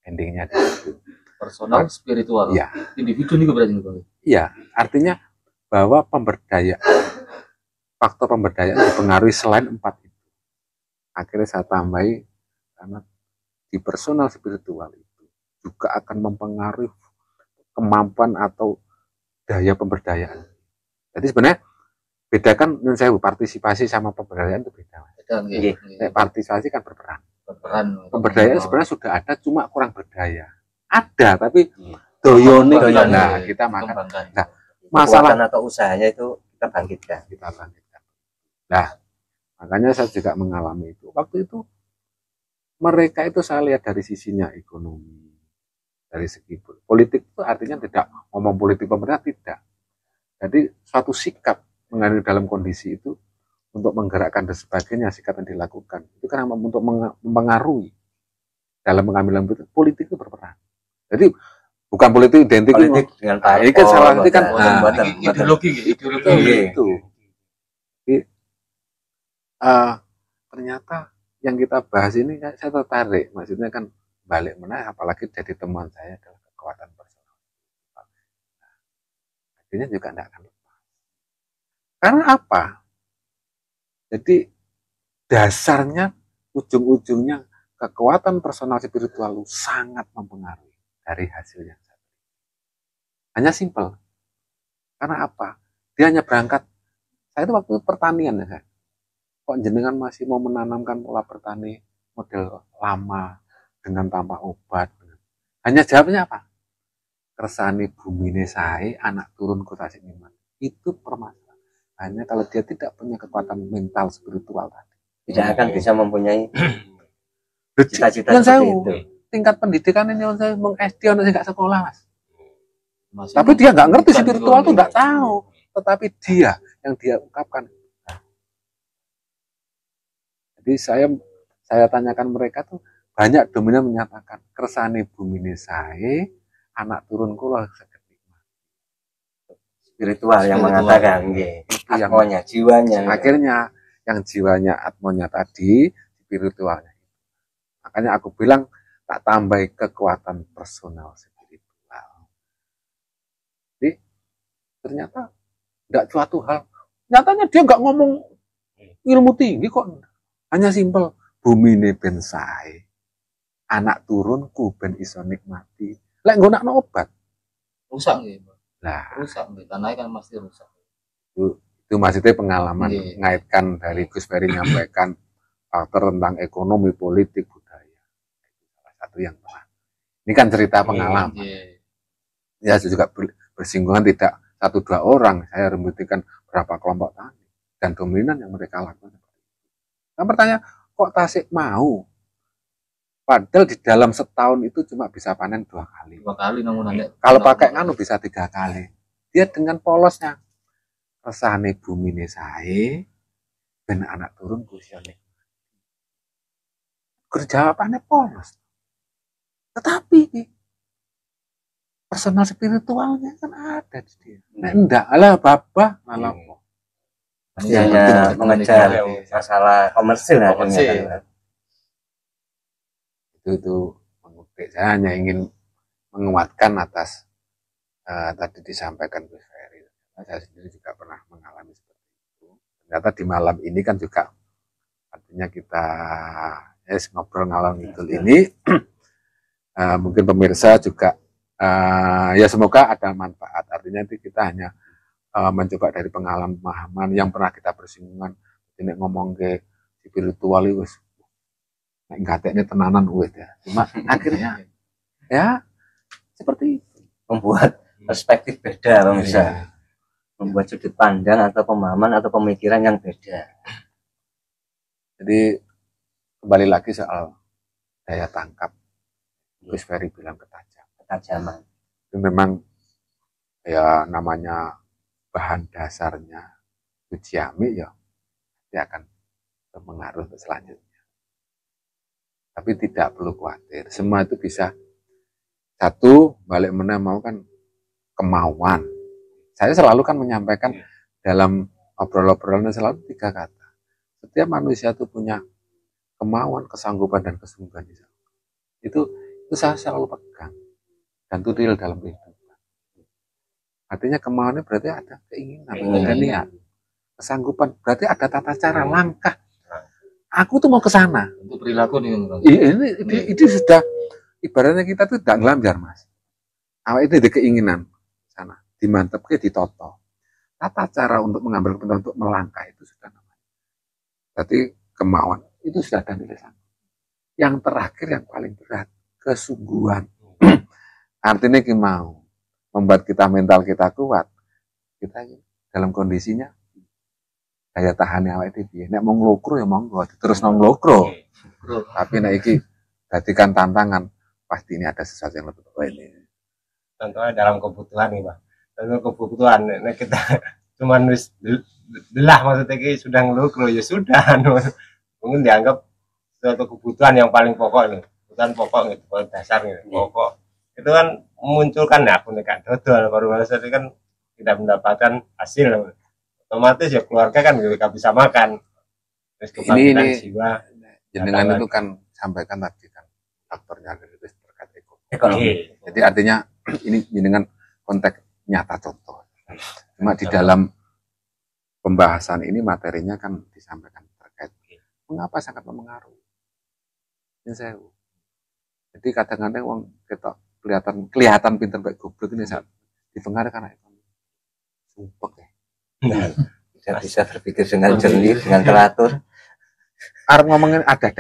Endingnya di situ. Personal spiritual. Iya. Individu nih berarti nih, Bang. Iya, artinya bahwa faktor pemberdayaan dipengaruhi selain 4 itu. Akhirnya saya tambahi karena di personal spiritual itu juga akan mempengaruhi kemampuan atau daya pemberdayaan. Jadi sebenarnya bedakan menurut saya partisipasi sama pemberdayaan itu beda. Partisipasi kan berperan. Pemberdayaan sebenarnya sudah ada, cuma kurang berdaya. Ada, tapi doyone. Nah, kita makan. Nah, masalah atau usahanya itu kita bangkitkan. Nah, makanya saya juga mengalami itu. Waktu itu mereka itu saya lihat dari sisinya ekonomi, dari segi politik itu artinya tidak ngomong politik pemerintah, tidak. Jadi suatu sikap mengalami dalam kondisi itu untuk menggerakkan dan sebagainya, sikap yang dilakukan itu karena untuk mempengaruhi dalam mengambil politik itu berperan. Jadi bukan politik identik dengan ini kan salah, ini kan ideologi itu. Jadi, ternyata yang kita bahas ini saya tertarik, maksudnya kan balik mana, apalagi jadi teman saya adalah kekuatan personal. Akhirnya juga tidak akan lepas. Karena apa? Jadi dasarnya, ujung-ujungnya kekuatan personal spiritual sangat mempengaruhi dari hasil yang saya beri. Hanya simpel. Karena apa? Dia hanya berangkat. Saya itu waktu pertanian ya. Kok jenengan masih mau menanamkan pola bertani model lama dengan tanpa obat? Hanya jawabnya apa? Kersane bumine sae, anak turun kota siniman. Itu permasalahan. Hanya kalau dia tidak punya kekuatan mental spiritual tadi, tidak akan bisa mempunyai cita-cita yang saya itu. Tingkat pendidikan ini yang saya meng-SD orang nggak sekolah Mas. Tapi dia nggak ngerti spiritual itu, nggak tahu. Tetapi dia yang dia ungkapkan. Jadi saya tanyakan mereka tuh banyak dominan menyatakan kersane bumine sae, anak turun kula saged nikmat. Spiritual yang mengatakan atmonya, jiwanya. Akhirnya yang jiwanya, atmonya tadi, spiritualnya. Makanya aku bilang tak tambah kekuatan personal spiritual. Jadi ternyata tidak suatu hal. Nyatanya dia nggak ngomong ilmu tinggi kok. Hanya simpel. Bumine ben sae. Anak turunku ben iso nikmati. Lek nggonakno obat. Rusak nggih, Pak. Nah, rusak nggih. Tanahnya kan pasti rusak. Itu maksudnya pengalaman mengaitkan dari Gus Ferry menyampaikan faktor tentang ekonomi, politik, budaya. Salah satu yang pernah. Ini kan cerita pengalaman. ya juga bersinggungan tidak 1-2 orang, saya membuktikan berapa kelompok tani dan dominan yang mereka lakukan. Nah, pertanyaan, kok Tasik mau? Padahal di dalam setahun itu cuma bisa panen 2 kali. 2 kali nanggunannya. Kalau pakai nganu bisa 3 kali. Dia dengan polosnya, resane bumi ini sae, ben anak turun kusione. Jawabannya polos. Tetapi personal spiritualnya kan ada di dia. Nah, enggak, alah babah malah kok. Pasti hanya mengejar masalah komersil ya. Itu mengutik. Saya hanya ingin menguatkan atas tadi disampaikan Gus Ferry. Saya sendiri juga pernah mengalami seperti itu. Ternyata di malam ini kan juga artinya kita ngobrol ngalor ngidul ini mungkin pemirsa juga ya semoga ada manfaat. Artinya itu kita hanya mencoba dari pengalaman yang pernah kita bersinggungan. Ini ngomong ke spiritual itu enggak ini tenanan wet ya. Cuma akhirnya ya seperti itu. Membuat perspektif beda pemirsa. Membuat sudut pandang atau pemahaman atau pemikiran yang beda. Jadi kembali lagi soal daya tangkap. Gus Ferry bilang Ketajaman. Itu memang ya namanya bahan dasarnya ujiami ya dia akan berpengaruh untuk selanjutnya. Tapi tidak perlu khawatir, semua itu bisa. Satu, balik mana mau kan kemauan. Saya selalu kan menyampaikan dalam obrolan-obrolan selalu 3 kata. Setiap manusia itu punya kemauan, kesanggupan, dan kesungguhan. Itu saya selalu pegang. Dan itu real dalam kehidupan. Artinya kemauannya berarti ada keinginan, ada niat. Kesanggupan berarti ada tata cara, langkah. Aku tuh mau ke sana. Untuk perilaku nih. Ini sudah ibaratnya kita tuh tidak ngelamjar mas. Awal itu ada keinginan sana, dimantapke, ditoto. Tata cara untuk mengambil keputusan untuk melangkah itu sudah namanya. Berarti kemauan itu sudah ada nilai sanggup. Yang terakhir yang paling berat kesungguhan. Artinya kita mau membuat kita mental kita kuat. Kita dalam kondisinya daya tahannya awake dhewe. Nek mau nglokro ya monggo terus nang nglokro. Tapi nek iki dadikan tantangan, pasti ini ada sesuatu yang lebih baik ini. Contohnya dalam kebutuhan nih, Pak. Dalam kebutuhan nek kita cuman wis belah maksudnya iki sudah nglokro ya sudah mungkin dianggap suatu kebutuhan yang paling pokok nih. Kebutuhan pokok gitu, dasar gitu. Pokok. Itu kan memunculkan ya aku nek dodol baru maksudnya kan tidak mendapatkan hasil. Otomatis ya keluarga kan gak bisa makan. Terus ini jiwa. Jenengan itu kan sampaikan tadi kan faktornya terkait ekonomi. Jadi artinya ini jenengan konteks nyata contoh. Cuma di dalam pembahasan ini materinya kan disampaikan terkait mengapa sangat mempengaruhi. Ini saya. Jadi kadang-kadang uang kita kelihatan pintar baik goblok ini saat dipengaruhi karena ekonomi. Sumpah ya. Tidak bisa berpikir dengan jernih, dengan teratur. Arab ngomongin ada.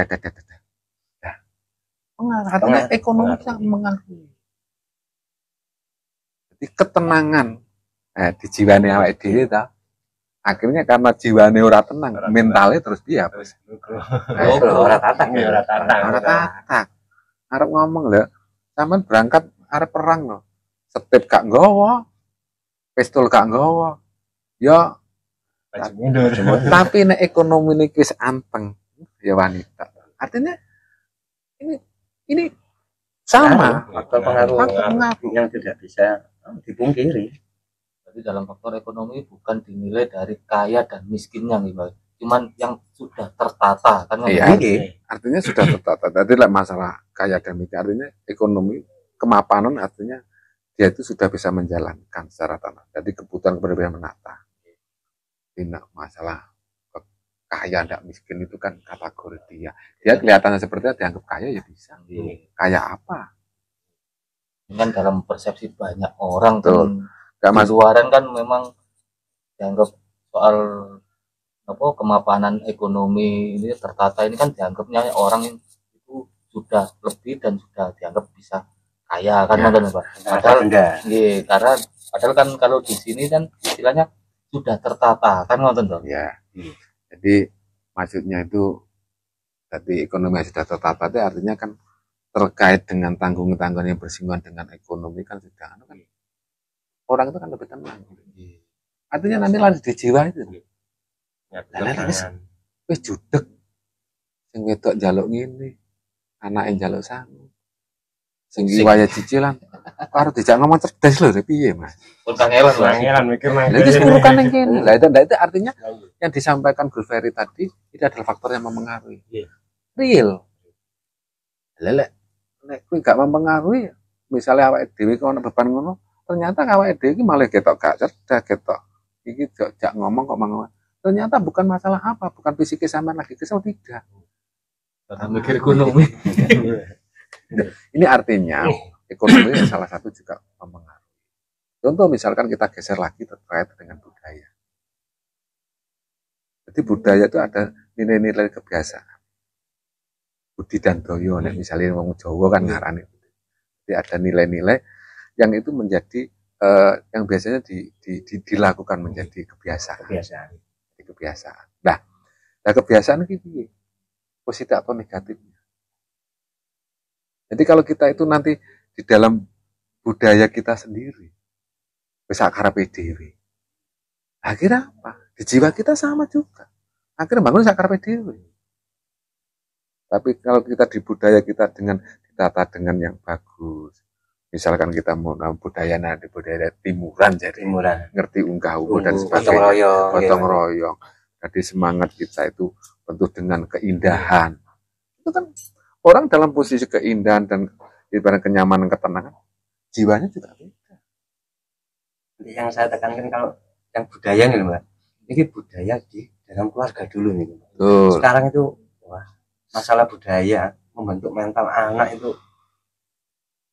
Nah, ekonomi sangat mengaruhi. Jadi ketenangan di jiwane awake dhewe ta. Akhirnya karena jiwane ora tenang, mentalnya terus dia. Ora tatak. Arab ngomong lho, sampean berangkat arep perang lho. Setip gak nggawa, pistol gak nggawa. Ya mundur. Tapi nek ekonomi ini wis anteng ya wanita. Artinya ini sama faktor pengaruh yang tidak bisa dipungkiri. Jadi dalam faktor ekonomi bukan dinilai dari kaya dan miskinnya nih, Pak. Cuman yang sudah tertata kan. Iya. Artinya sudah tertata. Tadi lah masalah kaya dan miskin artinya ekonomi kemapanan artinya dia itu sudah bisa menjalankan secara tanah. Jadi kebutuhan kepribadian menata. Tidak masalah kaya tidak miskin itu kan kategori dia kelihatannya seperti dianggap kaya ya bisa. Kaya apa kan dalam persepsi banyak orang tuh di luaran kan memang dianggap soal kemapanan ekonomi ini tertata ini kan dianggapnya orang yang itu sudah lebih dan sudah dianggap bisa kaya kan Ya. nonton Pak. Ada Padahal benda. iya, karena padahal kan kalau di sini kan istilahnya sudah tertata kan nonton Bang. Ya. Jadi maksudnya itu tadi ekonomi yang sudah tertata itu artinya kan terkait dengan tanggungan-tanggungan yang bersinggungan dengan ekonomi kan sudah kan orang itu kan lebih tenang. Artinya nanti lari di jiwa itu. Ya, Lah betul. wis judeg sing wedok njaluk ngene, anake njaluk sangu. Sing iwaya cicilan karo dijak ngomong cerdas lho piye, Mas? Pun kangelan Bang. Kangelan mikir Lah itu sepurukan yang kene. Lah itu artinya yang disampaikan Gus Ferry tadi itu adalah faktor yang mempengaruhi. Iya. Real. Lelek nek kuwi gak mempengaruhi, misalnya awake dhewe kok ana beban ngono, ternyata awake dhewe iki malah ketok gak cerdas, ketok iki jak ngomong kok mangon. Ternyata bukan masalah apa, bukan fisiknya sampean lagi kesel tidak. Karena mikir ekonomi. Ini artinya ekonomi salah satu juga mempengaruhi. Contoh misalkan kita geser lagi terkait dengan budaya. Jadi budaya itu ada nilai-nilai kebiasaan. Budi dan doyo, misalnya wong Jawa kan ngarani. Jadi ada nilai-nilai yang itu menjadi yang biasanya dilakukan menjadi kebiasaan. Kebiasaan. Nah kebiasaan itu positif atau negatifnya. Jadi kalau kita itu nanti di dalam budaya kita sendiri, bisa karepe dhewe. Akhirnya apa? Di jiwa kita sama juga. Akhirnya bangun karepe dhewe. Tapi kalau kita di budaya kita dengan ditata dengan yang bagus, misalkan kita mau budaya di budaya timuran jadi ngerti unggah-ungguh dan sebagainya, gotong royong. Jadi semangat kita itu penuh dengan keindahan. Itu kan orang dalam posisi keindahan dan ibarat kenyamanan, ketenangan, jiwanya juga beda. Yang saya tekankan kalau yang budaya nih Mbak, ini budaya di dalam keluarga dulu nih. Betul. Sekarang itu wah, masalah budaya membentuk mental anak itu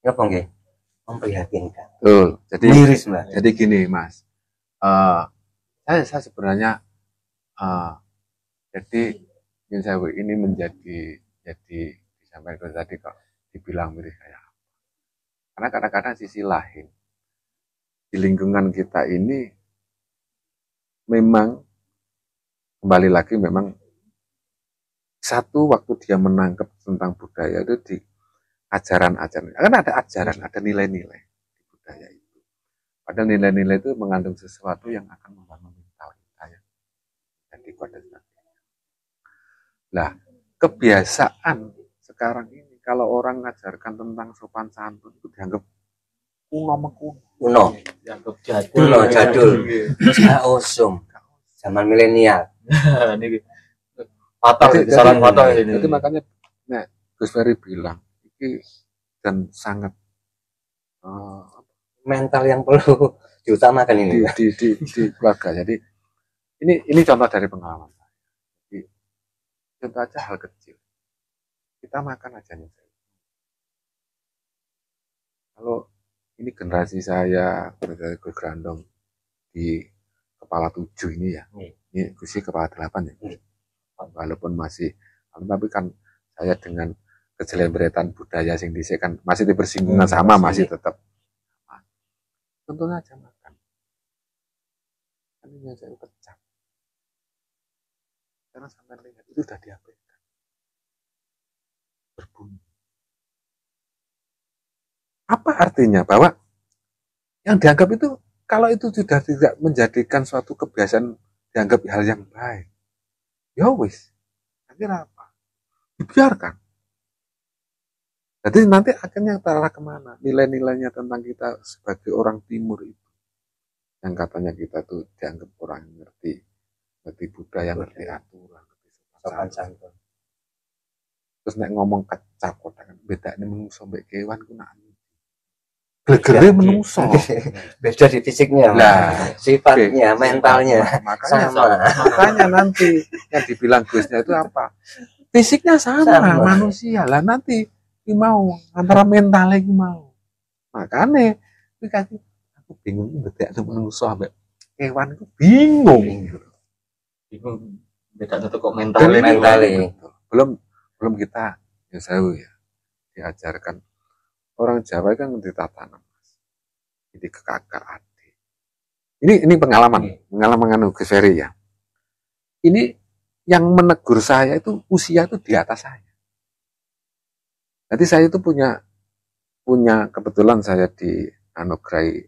ya bang ya memprihatinkan. Betul. Jadi miris Mbak. Jadi gini Mas, saya sebenarnya jadi ini menjadi sampai tadi kok dibilang miris kayak apa? Karena kadang-kadang sisi lain di lingkungan kita ini memang kembali lagi memang satu waktu dia menangkap tentang budaya itu di ajaran-ajaran. Kan ada ajaran, ada nilai-nilai di budaya itu. Padahal nilai-nilai itu mengandung sesuatu yang akan membangun mental kita ya. Jadi kuat dan sebagainya. Nah, kebiasaan sekarang ini kalau orang ngajarkan tentang sopan santun itu dianggap kuno, dianggap jadul. Terus usum zaman milenial. Ini fatal, kesalahan fatal ini. Jadi makanya Gus Ferry bilang ini dan sangat mental yang perlu diutamakan ini di keluarga. Jadi ini contoh dari pengalaman saya. Jadi, contoh aja hal kecil. Kita makan aja nih. Kalau ini generasi saya, generasi Gus Grandong di kepala 7 ini ya. Ini Gusi kepala 8 ya. Walaupun masih, tapi kan saya dengan kejelembretan budaya sing dhisik kan masih dibersinggungan sama, masih tetap. Contohnya aja makan. Ini yang saya kecap. Karena sampai lihat itu sudah diabaikan. Berbunyi. Apa artinya? Bahwa yang dianggap itu, kalau itu sudah tidak menjadikan suatu kebiasaan dianggap hal yang baik, ya wis, akhirnya apa? Dibiarkan. Jadi nanti akhirnya terarah kemana? Nilai-nilainya tentang kita sebagai orang timur itu, yang katanya kita tuh dianggap orang yang ngerti budaya, ngerti aturan, ngerti sopan santun. Terus nek ngomong kecap kok beda ini menungso mbek kewan ku nak gegere menungso. Beda di fisiknya, sifatnya, mentalnya makanya nanti yang dibilang Gusnya itu apa? Fisiknya sama. Manusia lah nanti mau antara mental lagi mau. Makanya aku bingung beda menungso mbek kewan itu bingung. Beda tuh kok mentalnya. Belum kita ya saya ya diajarkan orang Jawa kan ngerti tatanan, Mas. Jadi ke kakak adik. Ini pengalaman anu Gus Ferry ya. Ini yang menegur saya itu usia itu di atas saya. Jadi saya itu punya kebetulan saya dianugerahi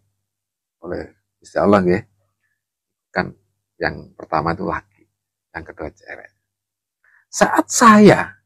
oleh Gusti Allah ya. Kan yang pertama itu laki, yang kedua cewek. Saat saya